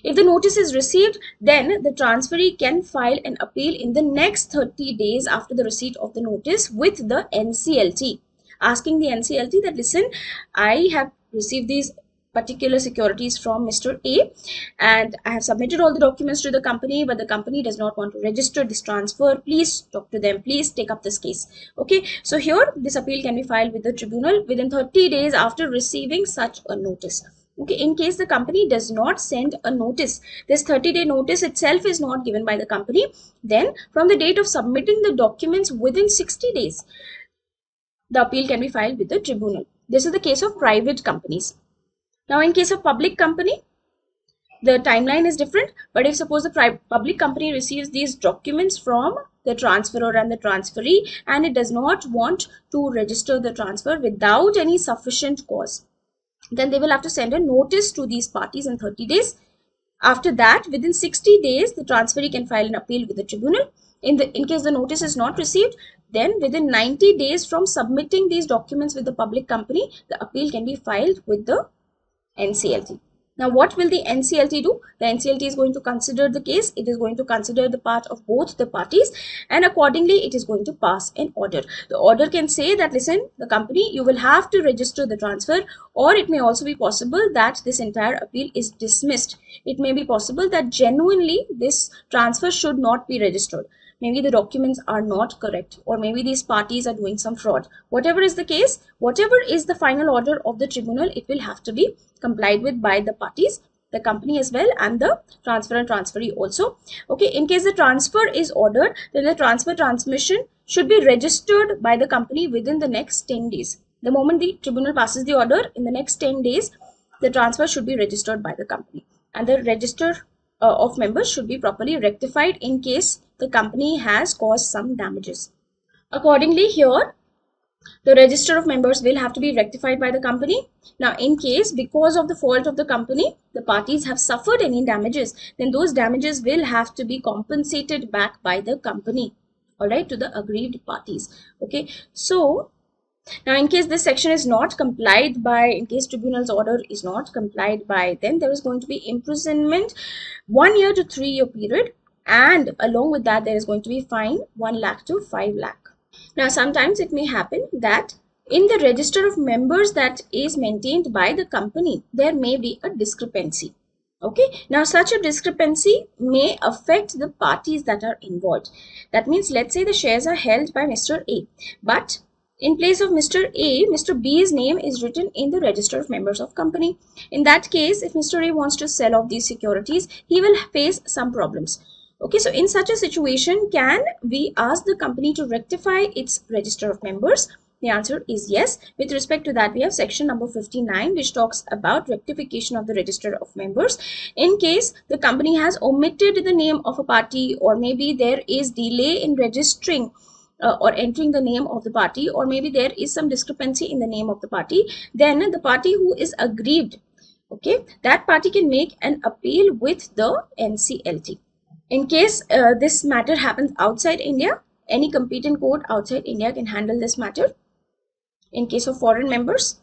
If the notice is received, then the transferee can file an appeal in the next 30 days after the receipt of the notice with the NCLT, asking the NCLT that, listen, I have received these particular securities from Mr. A and I have submitted all the documents to the company, but the company does not want to register this transfer. Please talk to them. Please take up this case. Okay, so here this appeal can be filed with the tribunal within 30 days after receiving such a notice. Okay, in case the company does not send a notice, this 30-day notice itself is not given by the company, then from the date of submitting the documents within 60 days, the appeal can be filed with the tribunal. This is the case of private companies. Now, in case of public company, the timeline is different, but if suppose the public company receives these documents from the transferor and the transferee and it does not want to register the transfer without any sufficient cause, then they will have to send a notice to these parties in 30 days. After that, within 60 days, the transferee can file an appeal with the tribunal. In case the notice is not received, then within 90 days from submitting these documents with the public company, the appeal can be filed with the NCLT. Now, what will the NCLT do? The NCLT is going to consider the case. It is going to consider the part of both the parties, and accordingly, it is going to pass an order. The order can say that, listen, the company, you will have to register the transfer, or it may also be possible that this entire appeal is dismissed. It may be possible that genuinely this transfer should not be registered. Maybe the documents are not correct, or maybe these parties are doing some fraud. Whatever is the case, whatever is the final order of the tribunal, it will have to be complied with by the parties, the company as well, and the transferor and transferee also. Okay, in case the transfer is ordered, then the transfer transmission should be registered by the company within the next 10 days. The moment the tribunal passes the order, in the next 10 days, the transfer should be registered by the company, and the register of members should be properly rectified in case the company has caused some damages. Accordingly, here the register of members will have to be rectified by the company. Now, in case because of the fault of the company, the parties have suffered any damages, then those damages will have to be compensated back by the company, all right, to the aggrieved parties. Okay, so now in case this section is not complied by, in case tribunal's order is not complied by, then there is going to be imprisonment 1 year to 3 year period, and along with that there is going to be fine 1 lakh to 5 lakh. Now, sometimes it may happen that in the register of members that is maintained by the company, there may be a discrepancy. Okay, now such a discrepancy may affect the parties that are involved. That means, let's say the shares are held by Mr. A, but in place of Mr. A, Mr. B's name is written in the register of members of company. In that case, if Mr. A wants to sell off these securities, he will face some problems. Okay, so in such a situation, can we ask the company to rectify its register of members? The answer is yes. With respect to that, we have section number 59, which talks about rectification of the register of members. In case the company has omitted the name of a party, or maybe there is delay in registering or entering the name of the party, or maybe there is some discrepancy in the name of the party, then the party who is aggrieved, okay, that party can make an appeal with the NCLT. In case this matter happens outside India, any competent court outside India can handle this matter in case of foreign members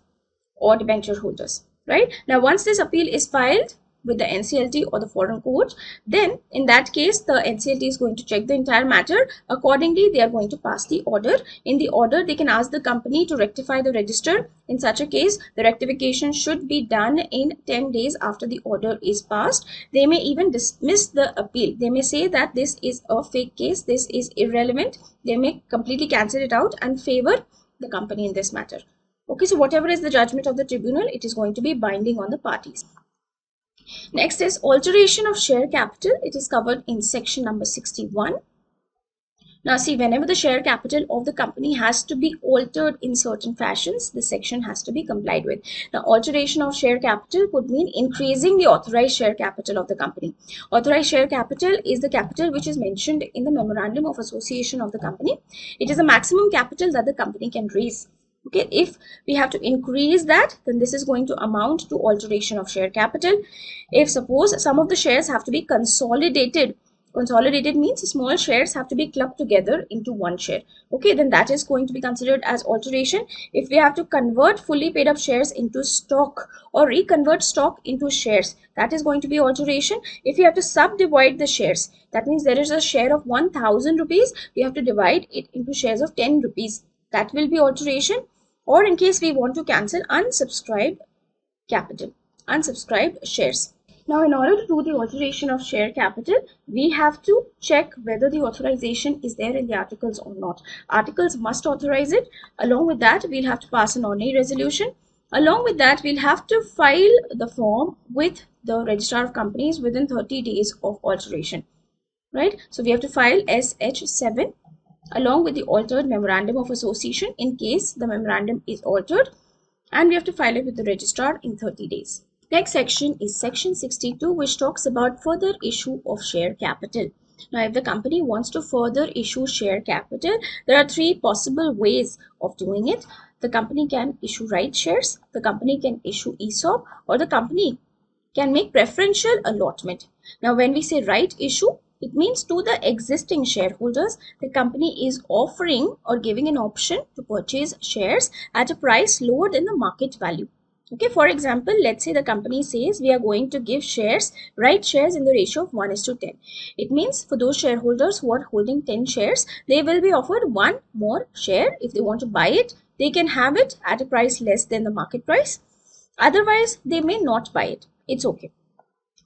or debenture holders, right? Now, once this appeal is filed with the NCLT or the foreign court, then in that case, the NCLT is going to check the entire matter. Accordingly, they are going to pass the order. In the order, they can ask the company to rectify the register. In such a case, the rectification should be done in 10 days after the order is passed. They may even dismiss the appeal. They may say that this is a fake case, this is irrelevant. They may completely cancel it out and favor the company in this matter. Okay, so whatever is the judgment of the tribunal, it is going to be binding on the parties. Next is alteration of share capital. It is covered in section number 61. Now see, whenever the share capital of the company has to be altered in certain fashions, this section has to be complied with. Now, alteration of share capital could mean increasing the authorized share capital of the company. Authorized share capital is the capital which is mentioned in the memorandum of association of the company. It is the maximum capital that the company can raise. Okay, if we have to increase that, then this is going to amount to alteration of share capital. If suppose some of the shares have to be consolidated, consolidated means small shares have to be clubbed together into one share. Okay, then that is going to be considered as alteration. If we have to convert fully paid up shares into stock or reconvert stock into shares, that is going to be alteration. If we have to subdivide the shares, that means there is a share of 1000 rupees, we have to divide it into shares of 10 rupees. That will be alteration. Or in case we want to cancel unsubscribed capital, unsubscribed shares. Now, in order to do the alteration of share capital, we have to check whether the authorization is there in the articles or not. Articles must authorize it. Along with that, we'll have to pass an ordinary resolution. Along with that, we'll have to file the form with the Registrar of Companies within 30 days of alteration, right? So, we have to file SH7 along with the altered memorandum of association in case the memorandum is altered, and we have to file it with the registrar in 30 days. Next section is section 62, which talks about further issue of share capital. Now, if the company wants to further issue share capital, there are three possible ways of doing it. The company can issue right shares, the company can issue ESOP, or the company can make preferential allotment. Now, when we say right issue, it means to the existing shareholders, the company is offering or giving an option to purchase shares at a price lower than the market value. Okay, for example, let's say the company says we are going to give shares, right shares in the ratio of 1:10. It means for those shareholders who are holding 10 shares, they will be offered one more share. If they want to buy it, they can have it at a price less than the market price. Otherwise, they may not buy it. It's okay.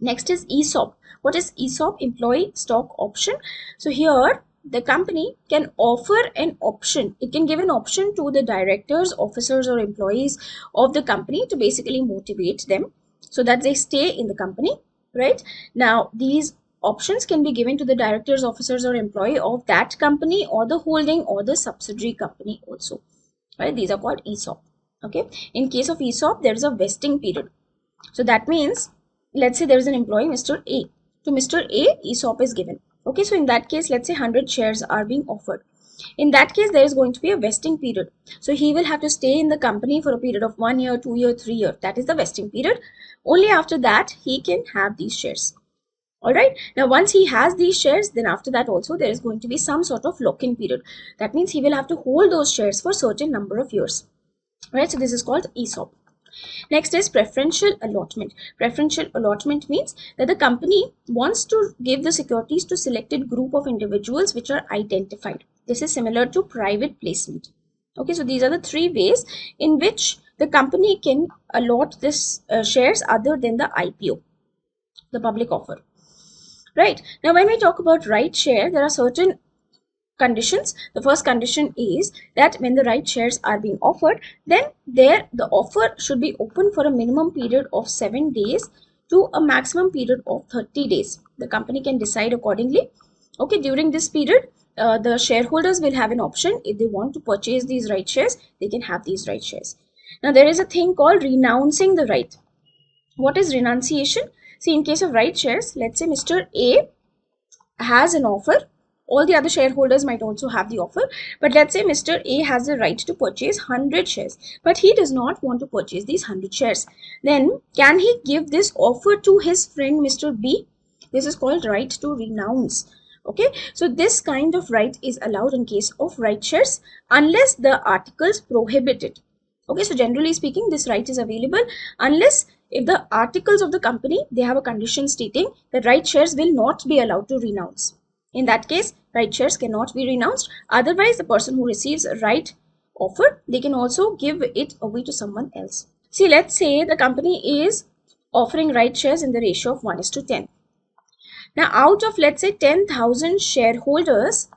Next is ESOP. What is ESOP? Employee stock option. So here the company can offer an option. It can give an option to the directors, officers or employees of the company to basically motivate them so that they stay in the company, right? Now these options can be given to the directors, officers or employee of that company or the holding or the subsidiary company also, right? These are called ESOP. Okay. In case of ESOP, there is a vesting period. So that means, let's say there is an employee, Mr. A. To Mr. A, ESOP is given. Okay, so in that case, let's say 100 shares are being offered. In that case, there is going to be a vesting period. So he will have to stay in the company for a period of 1 year, 2 years, 3 years. That is the vesting period. Only after that, he can have these shares. Alright, now once he has these shares, then after that also there is going to be some sort of lock-in period. That means he will have to hold those shares for a certain number of years. Right, so this is called ESOP. Next is preferential allotment. Preferential allotment means that the company wants to give the securities to selected group of individuals which are identified. This is similar to private placement. Okay, so these are the three ways in which the company can allot this shares other than the IPO, the public offer. Right, now when we talk about right share, there are certain conditions. The first condition is that when the right shares are being offered, then the offer should be open for a minimum period of 7 days to a maximum period of 30 days. The company can decide accordingly. Okay, during this period, the shareholders will have an option. If they want to purchase these right shares, they can have these right shares. Now, there is a thing called renouncing the right. What is renunciation? See, in case of right shares, let's say Mr. A has an offer all the other shareholders might also have the offer. But let's say Mr. A has the right to purchase 100 shares, but he does not want to purchase these 100 shares. Then can he give this offer to his friend Mr. B? This is called right to renounce. Okay, so this kind of right is allowed in case of right shares unless the articles prohibit it. Okay, so generally speaking, this right is available unless if the articles of the company, they have a condition stating that right shares will not be allowed to renounce. In that case, right shares cannot be renounced. Otherwise, the person who receives a right offer, they can also give it away to someone else. See, let's say the company is offering right shares in the ratio of 1:10. Now, out of, let's say, 10,000 shareholders,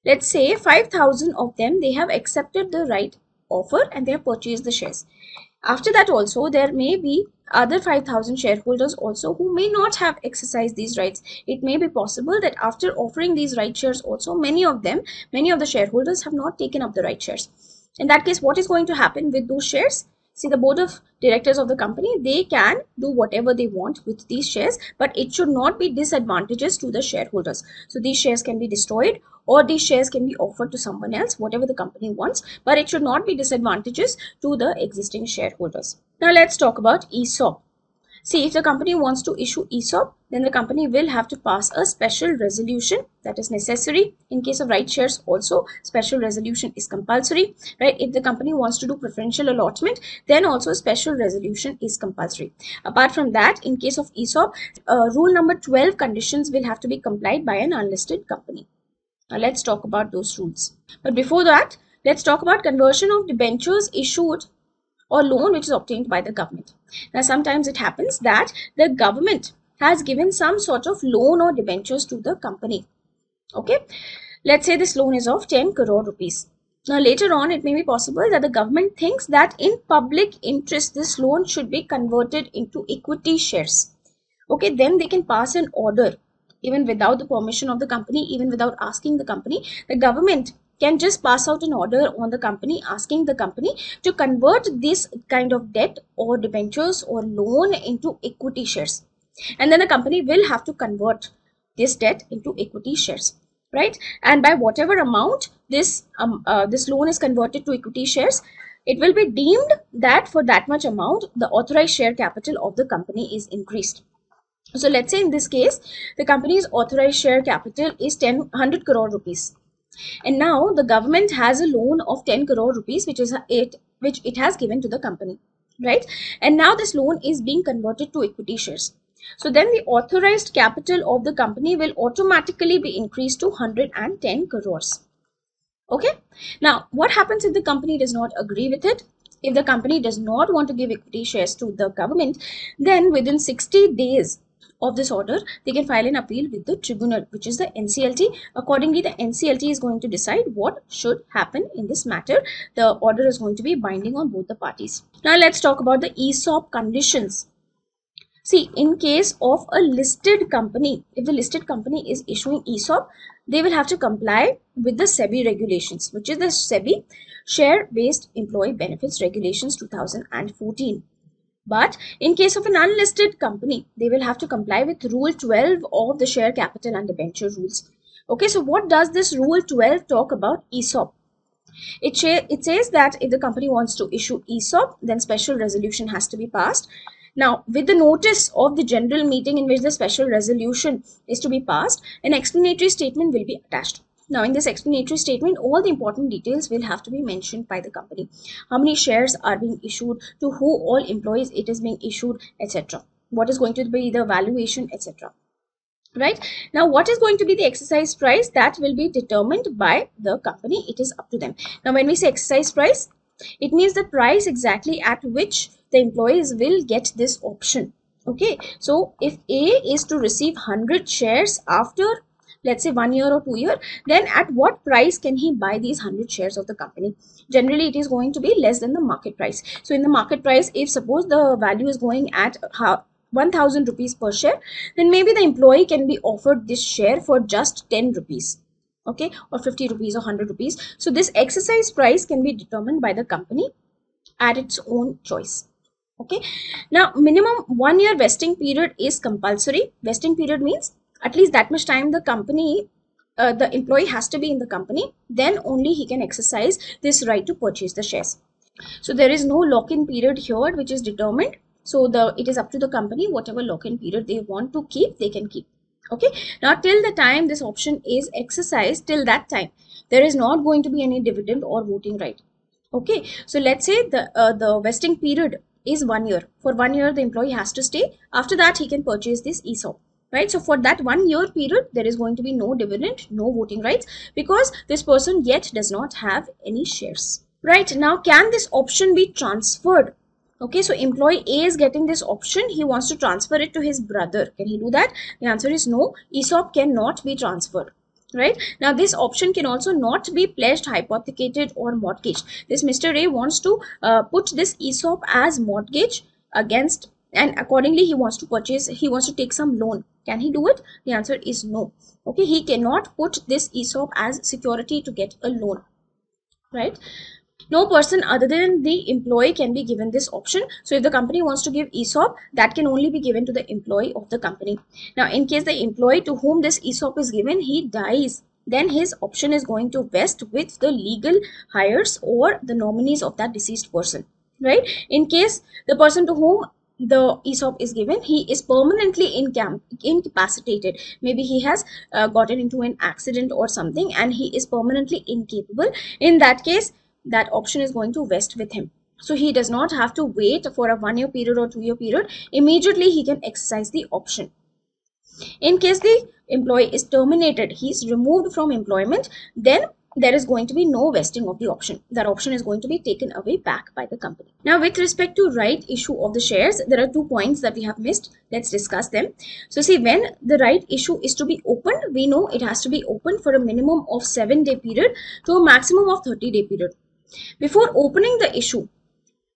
let's say 5,000 of them, they have accepted the right offer and they have purchased the shares. After that also, there may be other 5,000 shareholders also who may not have exercised these rights. It may be possible that after offering these right shares also, many of the shareholders have not taken up the right shares. In that case, what is going to happen with those shares? See, the board of directors of the company, they can do whatever they want with these shares, but it should not be disadvantageous to the shareholders. So these shares can be destroyed or these shares can be offered to someone else, whatever the company wants, but it should not be disadvantageous to the existing shareholders. Now let's talk about ESOP. See, if the company wants to issue ESOP, then the company will have to pass a special resolution that is necessary. In case of right shares also, special resolution is compulsory, right? If the company wants to do preferential allotment, then also special resolution is compulsory. Apart from that, in case of ESOP, rule number 12 conditions will have to be complied by an unlisted company. Now let's talk about those rules. But before that, let's talk about conversion of debentures issued or loan which is obtained by the government. Now, sometimes it happens that the government has given some sort of loan or debentures to the company. Okay, let's say this loan is of 10 crore rupees. Now, later on, it may be possible that the government thinks that in public interest, this loan should be converted into equity shares. Okay, then they can pass an order even without the permission of the company, even without asking the company. The government can just pass out an order on the company asking the company to convert this kind of debt or debentures or loan into equity shares. And then the company will have to convert this debt into equity shares, right? And by whatever amount this loan is converted to equity shares, it will be deemed that for that much amount, the authorized share capital of the company is increased. So let's say in this case, the company's authorized share capital is 100 crore rupees. And now the government has a loan of 10 crore rupees, which it has given to the company, right? And now this loan is being converted to equity shares. So then the authorized capital of the company will automatically be increased to 110 crores. Okay. Now, what happens if the company does not agree with it? If the company does not want to give equity shares to the government, then within 60 days of this order, they can file an appeal with the tribunal, which is the NCLT. Accordingly, the NCLT is going to decide what should happen in this matter. The order is going to be binding on both the parties. Now, let's talk about the ESOP conditions. See, in case of a listed company, if the listed company is issuing ESOP, they will have to comply with the SEBI regulations, which is the SEBI Share-Based Employee Benefits Regulations 2014. But in case of an unlisted company, they will have to comply with Rule 12 of the Share Capital and Debenture Rules. Okay, so what does this Rule 12 talk about ESOP? It says that if the company wants to issue ESOP, then special resolution has to be passed. Now, with the notice of the general meeting in which the special resolution is to be passed, an explanatory statement will be attached. Now, in this explanatory statement, all the important details will have to be mentioned by the company. How many shares are being issued, to who all employees it is being issued, etc. What is going to be the valuation, etc. Right? Now, what is going to be the exercise price? That will be determined by the company. It is up to them. Now, when we say exercise price, it means the price exactly at which the employees will get this option. Okay, so if A is to receive 100 shares after, let's say, 1 year or 2 years, then at what price can he buy these 100 shares of the company? Generally, it is going to be less than the market price. So in the market price, if suppose the value is going at 1000 rupees per share, then maybe the employee can be offered this share for just 10 rupees. Okay, or 50 rupees or 100 rupees. So this exercise price can be determined by the company at its own choice. Okay, now minimum 1 year vesting period is compulsory. Vesting period means at least that much time the company the employee has to be in the company, then only he can exercise this right to purchase the shares. So there is no lock-in period here which is determined. So it is up to the company, whatever lock-in period they want to keep, they can keep. Okay, now till the time this option is exercised, till that time there is not going to be any dividend or voting right. Okay, so let's say the vesting period is 1 year. For 1 year the employee has to stay. After that he can purchase this ESOP, right? So for that 1 year period there is going to be no dividend, no voting rights, because this person yet does not have any shares. Right, now can this option be transferred? Okay, so employee A is getting this option, he wants to transfer it to his brother. Can he do that? The answer is no. ESOP cannot be transferred. Right, now this option can also not be pledged, hypothecated or mortgaged. This Mr. A wants to put this ESOP as mortgage against, and accordingly he wants to purchase, he wants to take some loan. Can he do it? The answer is no. Okay, he cannot put this ESOP as security to get a loan. Right, no person other than the employee can be given this option. So if the company wants to give ESOP, that can only be given to the employee of the company. Now in case the employee to whom this ESOP is given, he dies, then his option is going to vest with the legal heirs or the nominees of that deceased person. Right, in case the person to whom the ESOP is given, he is permanently incapacitated, maybe he has gotten into an accident or something and he is permanently incapable, in that case that option is going to vest with him. So he does not have to wait for a 1 year period or 2 year period. Immediately he can exercise the option. In case the employee is terminated, he is removed from employment, then there is going to be no vesting of the option. That option is going to be taken away back by the company. Now with respect to right issue of the shares, there are 2 points that we have missed. Let's discuss them. So see, when the right issue is to be opened, we know it has to be opened for a minimum of 7-day period to a maximum of 30-day period. Before opening the issue,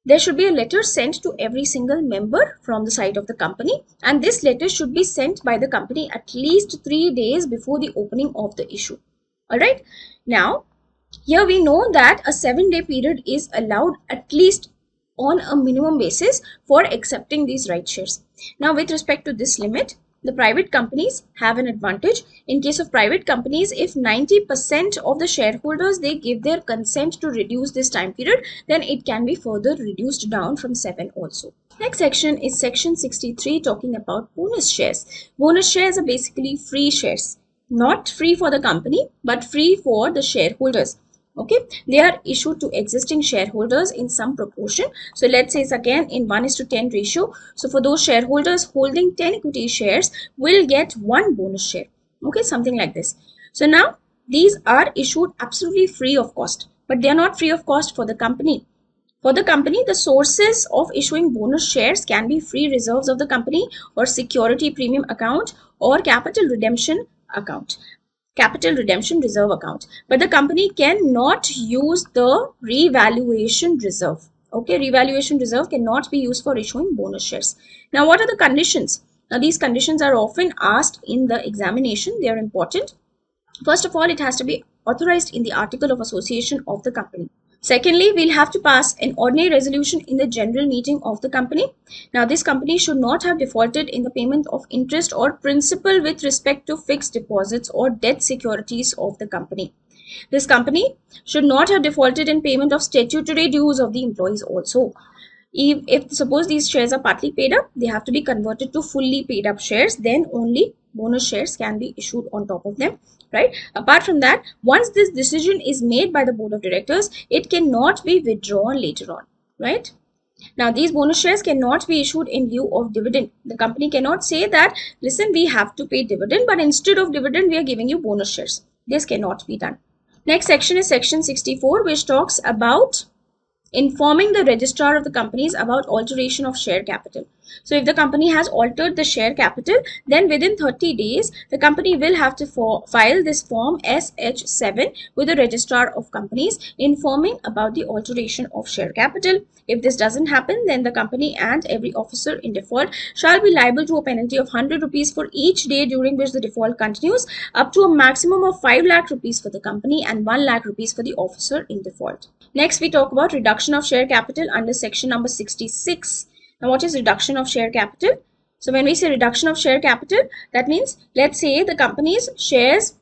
there should be a letter sent to every single member from the side of the company, and this letter should be sent by the company at least 3 days before the opening of the issue. Alright, now here we know that a 7-day period is allowed at least on a minimum basis for accepting these right shares. Now with respect to this limit, the private companies have an advantage. In case of private companies, if 90% of the shareholders, they give their consent to reduce this time period, then it can be further reduced down from 7 also. Next section is section 63, talking about bonus shares. Bonus shares are basically free shares, not free for the company but free for the shareholders. Okay, they are issued to existing shareholders in some proportion. So let's say it's again in 1:10 ratio. So for those shareholders holding 10 equity shares will get 1 bonus share. Okay, something like this. So now these are issued absolutely free of cost, but they are not free of cost for the company. For the company, the sources of issuing bonus shares can be free reserves of the company or security premium account or capital redemption account. Capital redemption reserve account, but the company cannot use the revaluation reserve. Okay, revaluation reserve cannot be used for issuing bonus shares. Now what are the conditions? Now these conditions are often asked in the examination. They are important. First of all, it has to be authorized in the article of association of the company. Secondly, we'll have to pass an ordinary resolution in the general meeting of the company. Now, this company should not have defaulted in the payment of interest or principal with respect to fixed deposits or debt securities of the company. This company should not have defaulted in payment of statutory dues of the employees also. If suppose these shares are partly paid up, they have to be converted to fully paid up shares, then only bonus shares can be issued on top of them. Right. Apart from that, once this decision is made by the board of directors, it cannot be withdrawn later on. Right. Now, these bonus shares cannot be issued in lieu of dividend. The company cannot say that, listen, we have to pay dividend, but instead of dividend, we are giving you bonus shares. This cannot be done. Next section is section 64, which talks about informing the registrar of the companies about alteration of share capital. So if the company has altered the share capital, then within 30 days, the company will have to file this form SH7 with the registrar of companies informing about the alteration of share capital. If this doesn't happen, then the company and every officer in default shall be liable to a penalty of 100 rupees for each day during which the default continues, up to a maximum of 5 lakh rupees for the company and 1 lakh rupees for the officer in default. Next, we talk about reduction of share capital under section number 66. Now, what is reduction of share capital? So, when we say reduction of share capital, that means, let's say the company's shares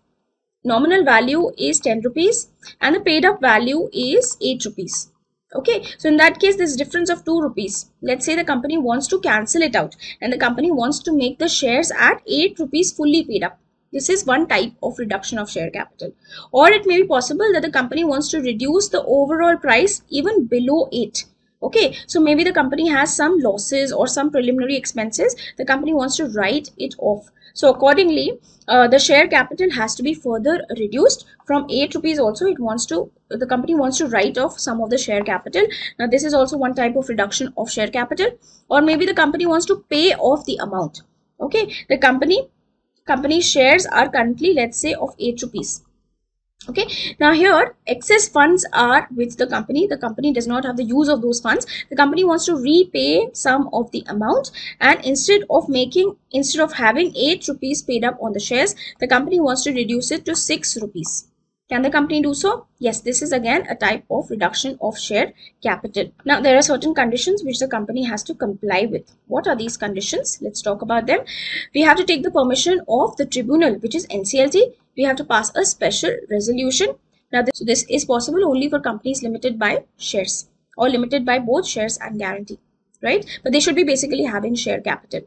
nominal value is 10 rupees and the paid up value is 8 rupees. Okay, so in that case, this difference of 2 rupees, let's say the company wants to cancel it out and the company wants to make the shares at 8 rupees fully paid up. This is one type of reduction of share capital. Or it may be possible that the company wants to reduce the overall price even below 8. Okay, so maybe the company has some losses or some preliminary expenses. The company wants to write it off. So accordingly, the share capital has to be further reduced from 8 rupees. Also, the company wants to write off some of the share capital. Now, this is also one type of reduction of share capital. Or maybe the company wants to pay off the amount. Okay, the company shares are currently, let's say, of 8 rupees. Okay, now here excess funds are with the company does not have the use of those funds. The company wants to repay some of the amount, and instead of having 8 rupees paid up on the shares, the company wants to reduce it to 6 rupees. Can the company do so? Yes, this is again a type of reduction of share capital. Now, there are certain conditions which the company has to comply with. What are these conditions? Let's talk about them. We have to take the permission of the tribunal, which is NCLT. We have to pass a special resolution. Now, this is possible only for companies limited by shares or limited by both shares and guarantee, right? But they should be basically having share capital.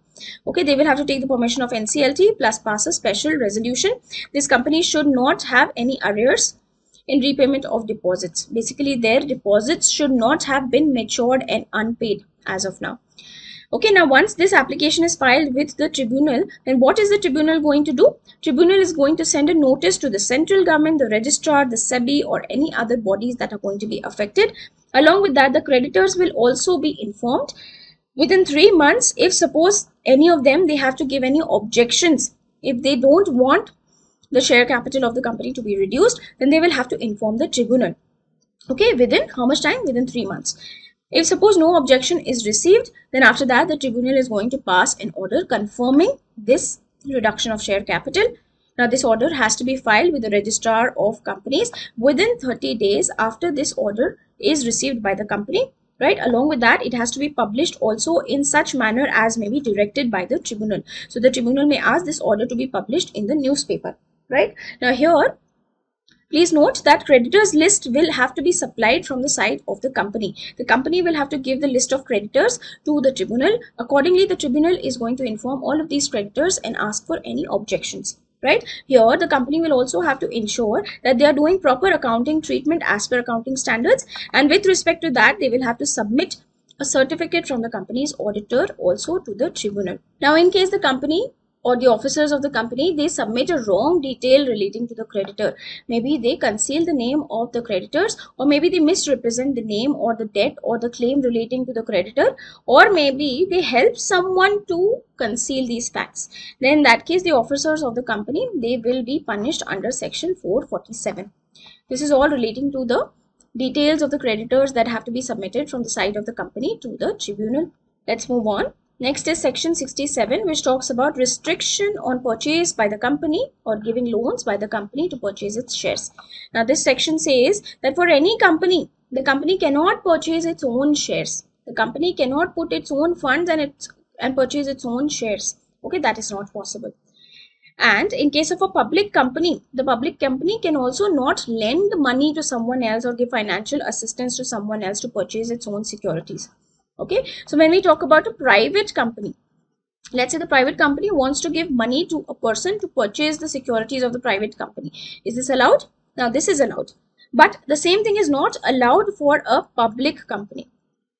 Okay, they will have to take the permission of NCLT plus pass a special resolution. This company should not have any arrears in repayment of deposits. Basically, their deposits should not have been matured and unpaid as of now. Okay, now once this application is filed with the tribunal, then what is the tribunal going to do? Tribunal is going to send a notice to the central government, the registrar, the SEBI, or any other bodies that are going to be affected. Along with that, the creditors will also be informed. Within 3 months, if suppose any of them, they have to give any objections. If they don't want the share capital of the company to be reduced, then they will have to inform the tribunal. Okay, within how much time? Within 3 months. If suppose no objection is received, then after that the tribunal is going to pass an order confirming this reduction of share capital. Now, this order has to be filed with the registrar of companies within 30 days after this order is received by the company, right? Along with that, it has to be published also in such manner as may be directed by the tribunal. So the tribunal may ask this order to be published in the newspaper, right? Now, here please note that creditors list will have to be supplied from the side of the company. The company will have to give the list of creditors to the tribunal. Accordingly, the tribunal is going to inform all of these creditors and ask for any objections. Right? Here, the company will also have to ensure that they are doing proper accounting treatment as per accounting standards. And with respect to that, they will have to submit a certificate from the company's auditor also to the tribunal. Now, in case the company or the officers of the company, they submit a wrong detail relating to the creditor. Maybe they conceal the name of the creditors, or maybe they misrepresent the name or the debt or the claim relating to the creditor, or maybe they help someone to conceal these facts. Then in that case, the officers of the company, they will be punished under section 447. This is all relating to the details of the creditors that have to be submitted from the side of the company to the tribunal. Let's move on. Next is section 67, which talks about restriction on purchase by the company or giving loans by the company to purchase its shares. Now, this section says that for any company, the company cannot purchase its own shares. The company cannot put its own funds and purchase its own shares. Okay, that is not possible. And in case of a public company, the public company can also not lend money to someone else or give financial assistance to someone else to purchase its own securities. Okay, so when we talk about a private company, let's say the private company wants to give money to a person to purchase the securities of the private company. Is this allowed? Now, this is allowed. But the same thing is not allowed for a public company.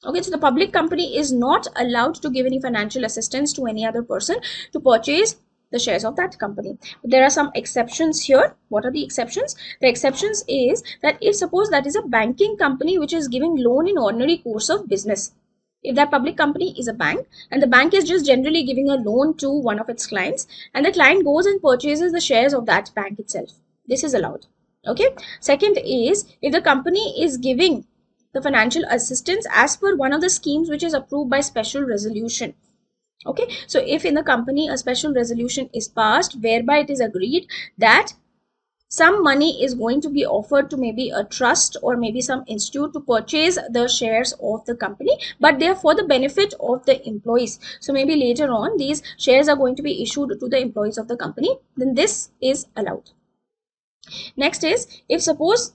Okay, so the public company is not allowed to give any financial assistance to any other person to purchase the shares of that company. But there are some exceptions here. What are the exceptions? The exceptions is that if suppose that is a banking company which is giving loan in ordinary course of business. If that public company is a bank and the bank is just generally giving a loan to one of its clients and the client goes and purchases the shares of that bank itself, this is allowed. Okay. Second is if the company is giving the financial assistance as per one of the schemes which is approved by special resolution. Okay. So if in the company a special resolution is passed whereby it is agreed that some money is going to be offered to maybe a trust or maybe some institute to purchase the shares of the company, but they are for the benefit of the employees. So maybe later on these shares are going to be issued to the employees of the company, then this is allowed. Next is, if suppose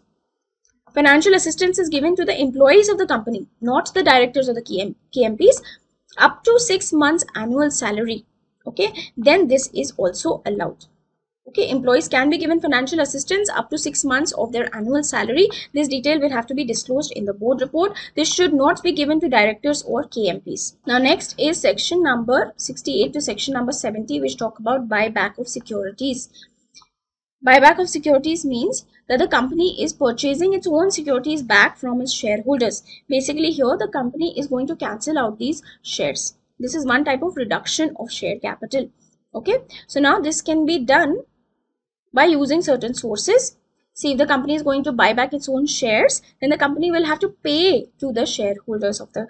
financial assistance is given to the employees of the company, not the directors or the KMPs, up to 6 months annual salary, okay, then this is also allowed. Okay, employees can be given financial assistance up to 6 months of their annual salary. This detail will have to be disclosed in the board report. This should not be given to directors or KMPs. Now next is section number 68 to section number 70, which talk about buyback of securities. Buyback of securities means that the company is purchasing its own securities back from its shareholders. Basically here the company is going to cancel out these shares. This is one type of reduction of share capital. Okay, so now this can be done by using certain sources. See, if the company is going to buy back its own shares, then the company will have to pay to the shareholders of the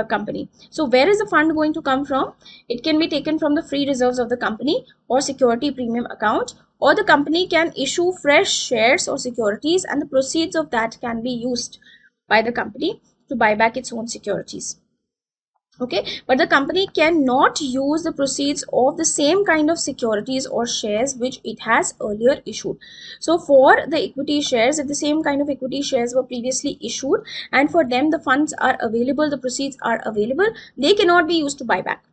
company. So where is the fund going to come from? It can be taken from the free reserves of the company or security premium account, or the company can issue fresh shares or securities and the proceeds of that can be used by the company to buy back its own securities. Okay, but the company cannot use the proceeds of the same kind of securities or shares which it has earlier issued. So for the equity shares, if the same kind of equity shares were previously issued and for them the funds are available, the proceeds are available, they cannot be used to buy back.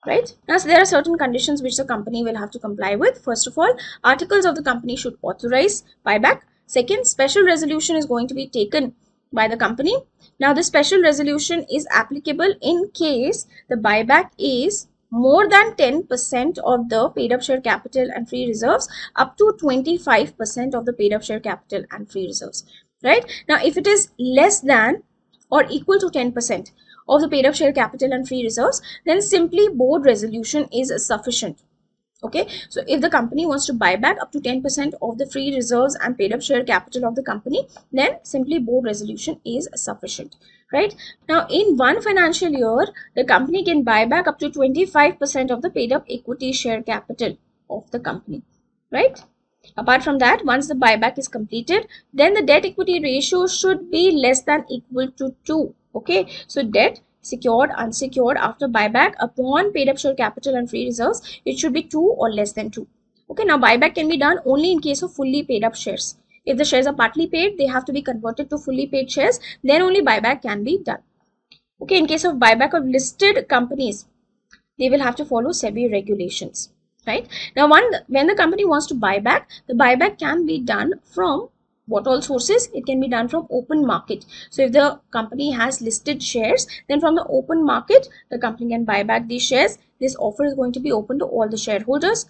Right? Now, so there are certain conditions which the company will have to comply with. First of all, articles of the company should authorize buyback. Second, special resolution is going to be taken by the company. Now, the special resolution is applicable in case the buyback is more than 10% of the paid up share capital and free reserves, up to 25% of the paid up share capital and free reserves. Right? Now, if it is less than or equal to 10% of the paid up share capital and free reserves, then simply board resolution is sufficient. Okay, so if the company wants to buy back up to 10% of the free reserves and paid up share capital of the company, then simply board resolution is sufficient. Right? Now, in one financial year, the company can buy back up to 25% of the paid up equity share capital of the company. Right? Apart from that, once the buyback is completed, then the debt equity ratio should be less than equal to 2. Okay, so debt, secured, unsecured after buyback upon paid up share capital and free reserves, it should be 2 or less than 2. Okay, now buyback can be done only in case of fully paid up shares. If the shares are partly paid, they have to be converted to fully paid shares, then only buyback can be done. Okay, in case of buyback of listed companies, they will have to follow SEBI regulations. Right? Now, when the company wants to buy back, the buyback can be done from what all sources? It can be done from open market. So if the company has listed shares, then from the open market, the company can buy back these shares. This offer is going to be open to all the shareholders.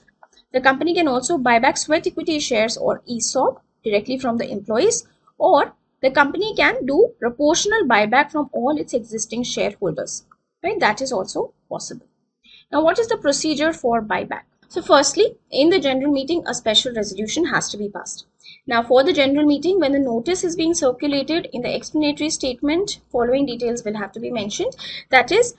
The company can also buy back sweat equity shares or ESOP directly from the employees, or the company can do proportional buyback from all its existing shareholders. Right? That is also possible. Now, what is the procedure for buyback? So firstly, in the general meeting, a special resolution has to be passed. Now, for the general meeting, when the notice is being circulated, in the explanatory statement, following details will have to be mentioned. That is,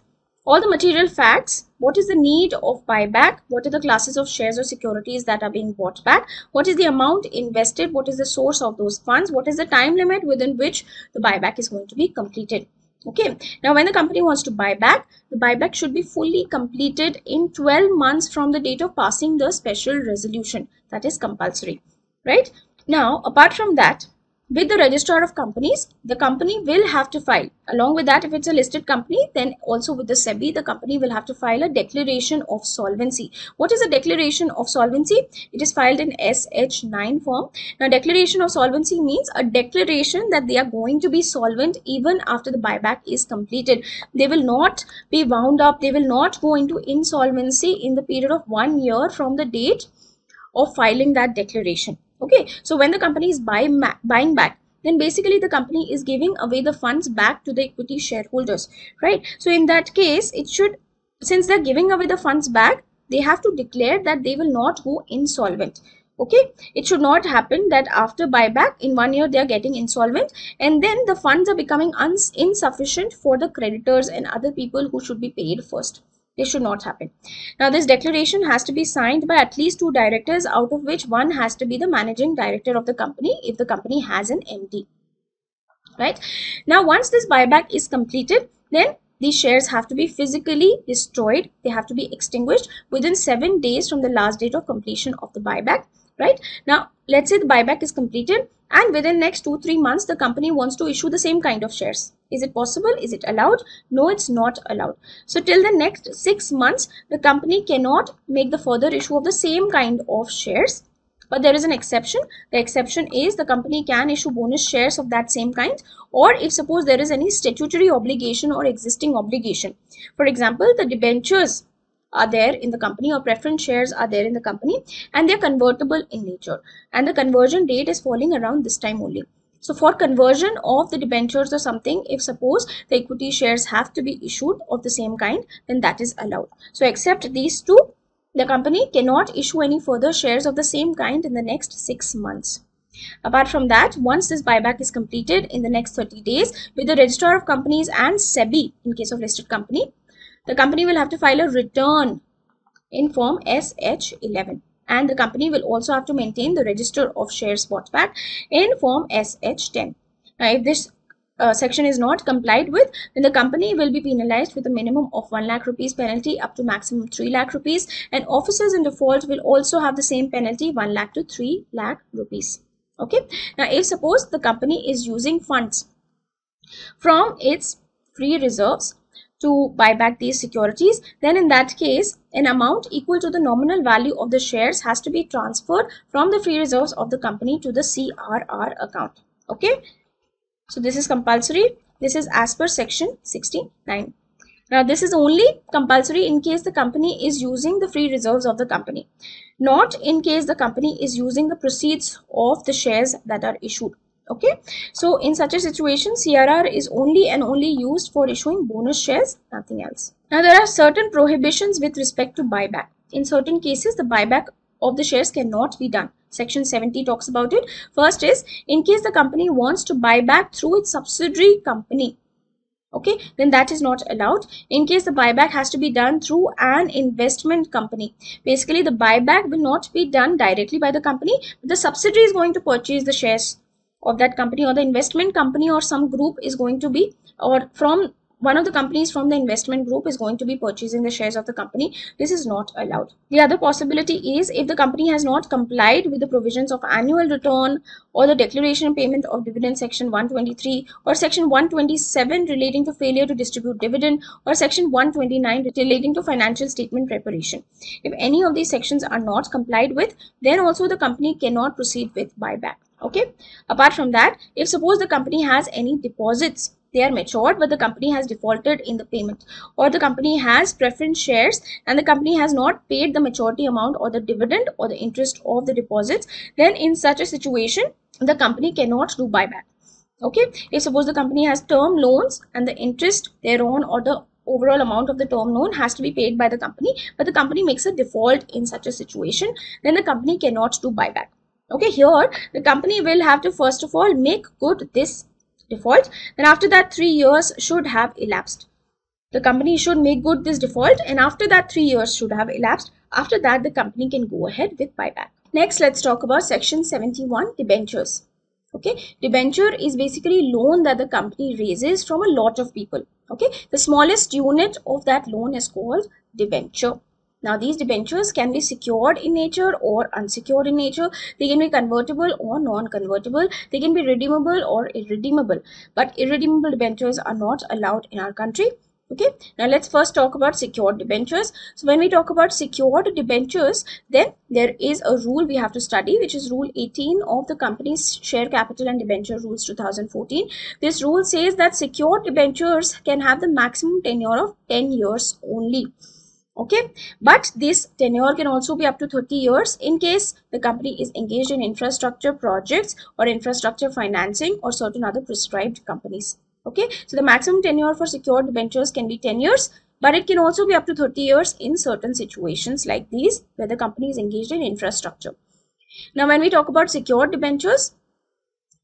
all the material facts, what is the need of buyback, what are the classes of shares or securities that are being bought back, what is the amount invested, what is the source of those funds, what is the time limit within which the buyback is going to be completed. Okay, now when the company wants to buy back, the buyback should be fully completed in 12 months from the date of passing the special resolution. That is compulsory. Right? Now, apart from that, with the registrar of companies, the company will have to file. Along with that, if it's a listed company, then also with the SEBI, the company will have to file a declaration of solvency. What is a declaration of solvency? It is filed in SH9 form. Now, declaration of solvency means a declaration that they are going to be solvent even after the buyback is completed. They will not be wound up. They will not go into insolvency in the period of 1 year from the date of filing that declaration. Okay, so when the company is buying back, then basically the company is giving away the funds back to the equity shareholders, right? So in that case, it should, since they're giving away the funds back, they have to declare that they will not go insolvent. Okay, it should not happen that after buyback in 1 year they are getting insolvent and then the funds are becoming insufficient for the creditors and other people who should be paid first. This should not happen. Now, this declaration has to be signed by at least 2 directors, out of which one has to be the managing director of the company if the company has an MD. Right? Now, once this buyback is completed, then these shares have to be physically destroyed. They have to be extinguished within 7 days from the last date of completion of the buyback. Right? Now, let's say the buyback is completed and within next 2-3 months the company wants to issue the same kind of shares. Is it possible? Is it allowed? No, it's not allowed. So till the next 6 months, the company cannot make the further issue of the same kind of shares. But there is an exception. The exception is the company can issue bonus shares of that same kind, or if suppose there is any statutory obligation or existing obligation. For example, the debentures are there in the company or preference shares are there in the company and they're convertible in nature and the conversion date is falling around this time only. So for conversion of the debentures or something, if suppose the equity shares have to be issued of the same kind, then that is allowed. So except these two, the company cannot issue any further shares of the same kind in the next 6 months. Apart from that, once this buyback is completed in the next 30 days with the Registrar of Companies and SEBI in case of listed company, the company will have to file a return in form SH11 and the company will also have to maintain the register of shares bought back in form SH10. Now, if this section is not complied with, then the company will be penalized with a minimum of 1 lakh rupees penalty up to maximum 3 lakh rupees, and officers in default will also have the same penalty 1 lakh to 3 lakh rupees. Okay. Now, if suppose the company is using funds from its free reserves to buy back these securities, then in that case an amount equal to the nominal value of the shares has to be transferred from the free reserves of the company to the CRR account. Okay, so this is compulsory. This is as per section 69. Now this is only compulsory in case the company is using the free reserves of the company, not in case the company is using the proceeds of the shares that are issued. Okay, so in such a situation, CRR is only and only used for issuing bonus shares, nothing else. Now there are certain prohibitions with respect to buyback. In certain cases, the buyback of the shares cannot be done. Section 70 talks about it. First is in case the company wants to buy back through its subsidiary company. Okay, then that is not allowed. In case the buyback has to be done through an investment company, basically the buyback will not be done directly by the company, but the subsidiary is going to purchase the shares of that company, or the investment company or some group is going to be, or from one of the companies from the investment group is going to be purchasing the shares of the company. This is not allowed. The other possibility is if the company has not complied with the provisions of annual return or the declaration and payment of dividend section 123 or section 127 relating to failure to distribute dividend or section 129 relating to financial statement preparation. If any of these sections are not complied with, then also the company cannot proceed with buyback. Okay. Apart from that, if suppose the company has any deposits, they are matured but the company has defaulted in the payment, or the company has preference shares and the company has not paid the maturity amount or the dividend or the interest of the deposits, then in such a situation the company cannot do buyback. Okay. If suppose the company has term loans and the interest thereon or the overall amount of the term loan has to be paid by the company, but the company makes a default in such a situation, then the company cannot do buyback. Okay, here the company will have to first of all make good this default. Then after that 3 years should have elapsed. The company should make good this default, and after that 3 years should have elapsed. After that the company can go ahead with buyback. Next, let's talk about section 71, debentures. Okay, debenture is basically loan that the company raises from a lot of people. Okay, the smallest unit of that loan is called debenture. Now, these debentures can be secured in nature or unsecured in nature. They can be convertible or non-convertible. They can be redeemable or irredeemable. But irredeemable debentures are not allowed in our country. Okay. Now, let's first talk about secured debentures. So, when we talk about secured debentures, then there is a rule we have to study, which is Rule 18 of the Company's Share Capital and Debenture Rules 2014. This rule says that secured debentures can have the maximum tenure of 10 years only. Okay, but this tenure can also be up to 30 years in case the company is engaged in infrastructure projects or infrastructure financing or certain other prescribed companies. Okay, so the maximum tenure for secured debentures can be 10 years, but it can also be up to 30 years in certain situations like these where the company is engaged in infrastructure. Now, when we talk about secured debentures,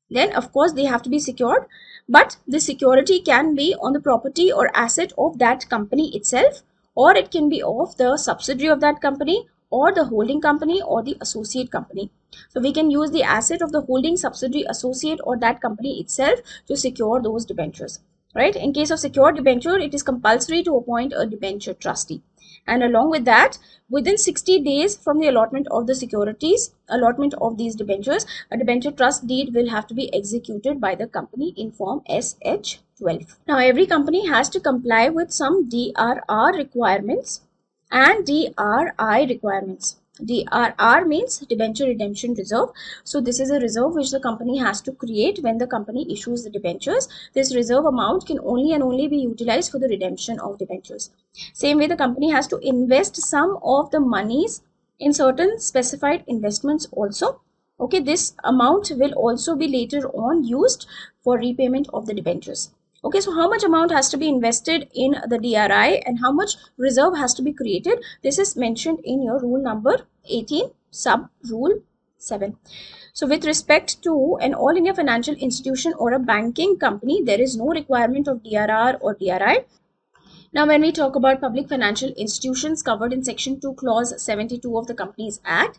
then of course they have to be secured, but the security can be on the property or asset of that company itself, or it can be of the subsidiary of that company or the holding company or the associate company. So we can use the asset of the holding, subsidiary, associate or that company itself to secure those debentures. Right? In case of secured debenture, it is compulsory to appoint a debenture trustee. And along with that, within 60 days from the allotment of the allotment of these debentures, a debenture trust deed will have to be executed by the company in form SH12. Now, every company has to comply with some DRR requirements and DRI requirements. DRR means debenture redemption reserve. So this is a reserve which the company has to create when the company issues the debentures. This reserve amount can only and only be utilized for the redemption of debentures. Same way, the company has to invest some of the monies in certain specified investments also. Okay, this amount will also be later on used for repayment of the debentures. Okay, so how much amount has to be invested in the DRI and how much reserve has to be created? This is mentioned in your rule number 18 sub rule 7. So with respect to an all India financial institution or a banking company, there is no requirement of DRR or DRI. Now, when we talk about public financial institutions covered in section 2 clause 72 of the Companies Act,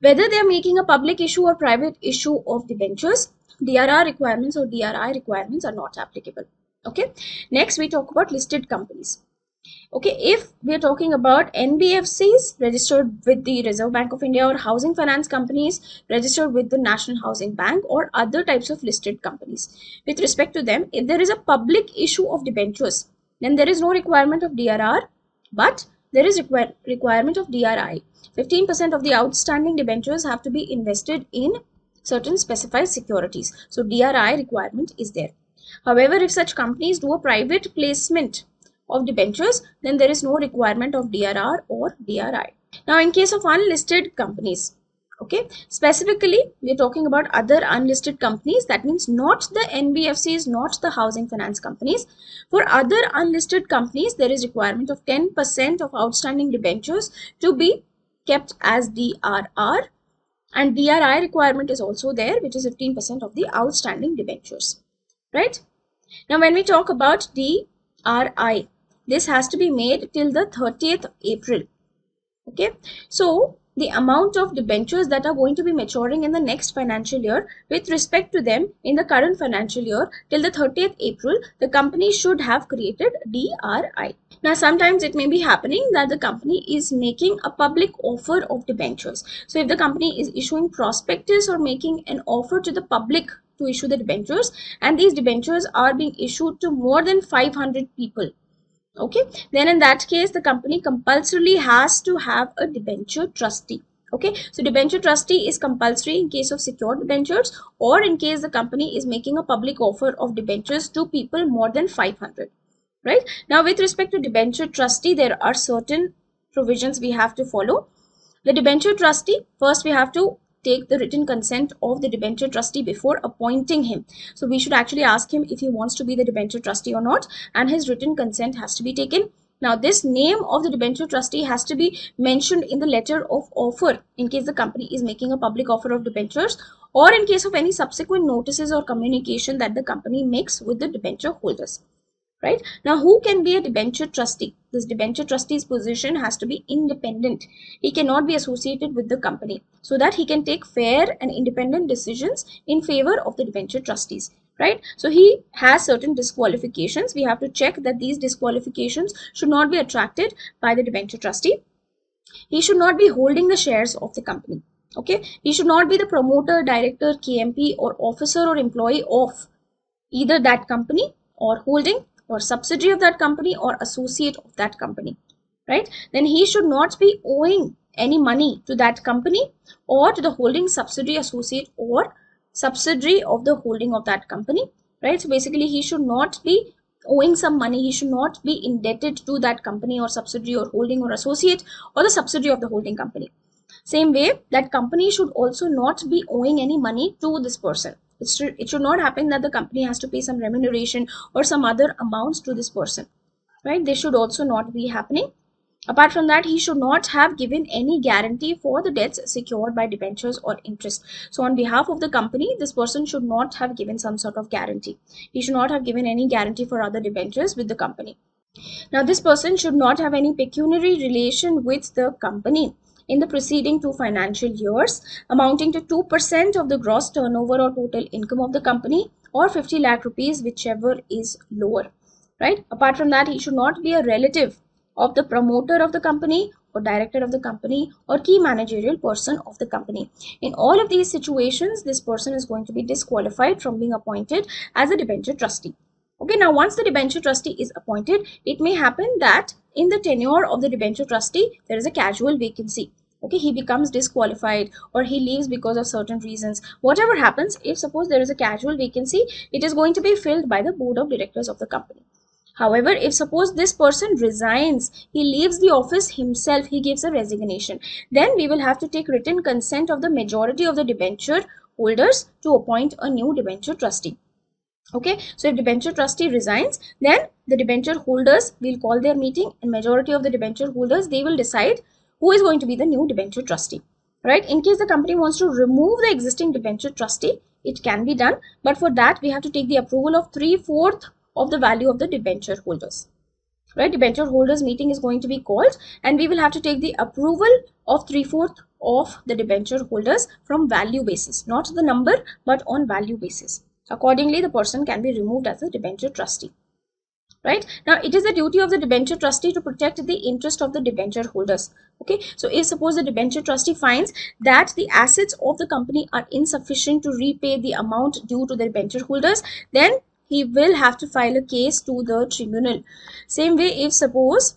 whether they are making a public issue or private issue of debentures, DRR requirements or DRI requirements are not applicable. Okay, next we talk about listed companies. Okay, if we are talking about NBFCs registered with the Reserve Bank of India or housing finance companies registered with the National Housing Bank or other types of listed companies, with respect to them, if there is a public issue of debentures, then there is no requirement of DRR, but there is requirement of DRI. 15% of the outstanding debentures have to be invested in certain specified securities. So DRI requirement is there. However, if such companies do a private placement of debentures, then there is no requirement of DRR or DRI. Now, in case of unlisted companies, okay, specifically we are talking about other unlisted companies. That means not the NBFCs, not the housing finance companies. For other unlisted companies, there is requirement of 10% of outstanding debentures to be kept as DRR, and DRI requirement is also there, which is 15% of the outstanding debentures. Right? Now, when we talk about DRI, this has to be made till the 30th April. Okay, so the amount of debentures that are going to be maturing in the next financial year, with respect to them in the current financial year till the 30th April, the company should have created DRI. Now, sometimes it may be happening that the company is making a public offer of debentures. So if the company is issuing prospectus or making an offer to the public to issue the debentures, and these debentures are being issued to more than 500 people, okay, then in that case the company compulsorily has to have a debenture trustee. Okay, so debenture trustee is compulsory in case of secured debentures or in case the company is making a public offer of debentures to people more than 500. Right? Now, with respect to debenture trustee, there are certain provisions we have to follow. The debenture trustee, first we have to take the written consent of the debenture trustee before appointing him. So we should actually ask him if he wants to be the debenture trustee or not, and his written consent has to be taken. Now, this name of the debenture trustee has to be mentioned in the letter of offer in case the company is making a public offer of debentures, or in case of any subsequent notices or communication that the company makes with the debenture holders. Right? Now, who can be a debenture trustee? This debenture trustee's position has to be independent. He cannot be associated with the company so that he can take fair and independent decisions in favor of the debenture trustees. Right? So he has certain disqualifications. We have to check that these disqualifications should not be attracted by the debenture trustee. He should not be holding the shares of the company. Okay? He should not be the promoter, director, KMP, or officer or employee of either that company or holding or subsidiary of that company or associate of that company, right? Then he should not be owing any money to that company or to the holding subsidiary, associate, or subsidiary of the holding of that company, right? So basically he should not be owing some money. He should not be indebted to that company or subsidiary or holding or associate or the subsidiary of the holding company. Same way, that company should also not be owing any money to this person. It should not happen that the company has to pay some remuneration or some other amounts to this person, right? This should also not be happening. Apart from that, he should not have given any guarantee for the debts secured by debentures or interest. So on behalf of the company, this person should not have given some sort of guarantee. He should not have given any guarantee for other debentures with the company. Now, this person should not have any pecuniary relation with the company in the preceding 2 financial years amounting to 2% of the gross turnover or total income of the company or 50 lakh rupees, whichever is lower, right? Apart from that, he should not be a relative of the promoter of the company or director of the company or key managerial person of the company. In all of these situations, this person is going to be disqualified from being appointed as a debenture trustee. Okay, now once the debenture trustee is appointed, it may happen that in the tenure of the debenture trustee, there is a casual vacancy. Okay, he becomes disqualified or he leaves because of certain reasons. Whatever happens, if suppose there is a casual vacancy, it is going to be filled by the board of directors of the company. However, if suppose this person resigns, he leaves the office himself, he gives a resignation, then we will have to take written consent of the majority of the debenture holders to appoint a new debenture trustee. Okay, so if debenture trustee resigns, then the debenture holders will call their meeting and majority of the debenture holders, they will decide who is going to be the new debenture trustee. Right? In case the company wants to remove the existing debenture trustee, it can be done, but for that we have to take the approval of 3/4 of the value of the debenture holders. Right? Debenture holders meeting is going to be called and we will have to take the approval of 3/4 of the debenture holders from value basis, not the number but on value basis. Accordingly, the person can be removed as a debenture trustee. Right? Now, it is the duty of the debenture trustee to protect the interest of the debenture holders. Okay, so if suppose the debenture trustee finds that the assets of the company are insufficient to repay the amount due to the debenture holders, then he will have to file a case to the tribunal. Same way, if suppose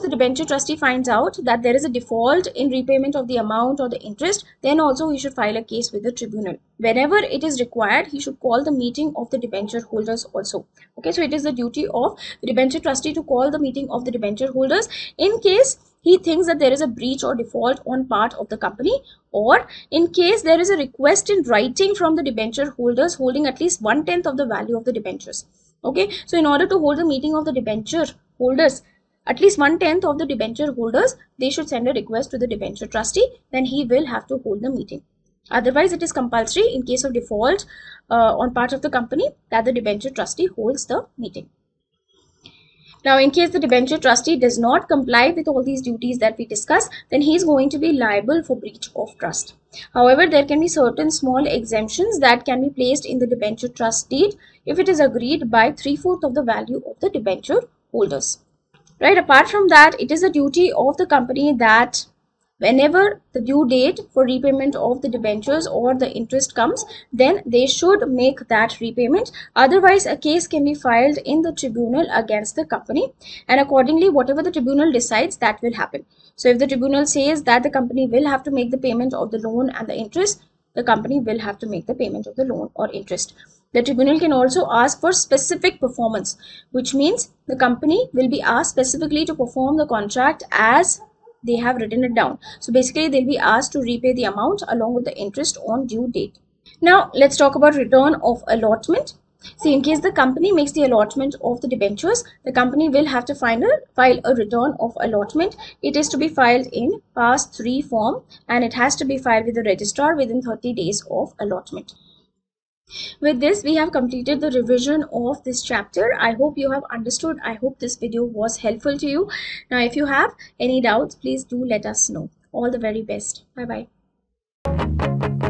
the debenture trustee finds out that there is a default in repayment of the amount or the interest, then also he should file a case with the tribunal. Whenever it is required, he should call the meeting of the debenture holders also. Okay, so it is the duty of the debenture trustee to call the meeting of the debenture holders in case he thinks that there is a breach or default on part of the company, or in case there is a request in writing from the debenture holders holding at least 1/10 of the value of the debentures. Okay, so in order to hold the meeting of the debenture holders, at least 1/10 of the debenture holders, they should send a request to the debenture trustee, then he will have to hold the meeting. Otherwise, it is compulsory in case of default on part of the company that the debenture trustee holds the meeting. Now, in case the debenture trustee does not comply with all these duties that we discussed, then he is going to be liable for breach of trust. However, there can be certain small exemptions that can be placed in the debenture trust deed if it is agreed by 3/4 of the value of the debenture holders. Right, apart from that, it is a duty of the company that whenever the due date for repayment of the debentures or the interest comes, then they should make that repayment. Otherwise, a case can be filed in the tribunal against the company, and accordingly, whatever the tribunal decides, that will happen. So if the tribunal says that the company will have to make the payment of the loan and the interest, the company will have to make the payment of the loan or interest. The tribunal can also ask for specific performance, which means the company will be asked specifically to perform the contract as they have written it down. So basically, they'll be asked to repay the amount along with the interest on due date. Now, let's talk about return of allotment. See, in case the company makes the allotment of the debentures, the company will have to file a return of allotment. It is to be filed in Pass 3 form and it has to be filed with the registrar within 30 days of allotment. With this, we have completed the revision of this chapter. I hope you have understood. I hope this video was helpful to you. Now, if you have any doubts, please do let us know. All the very best. Bye-bye.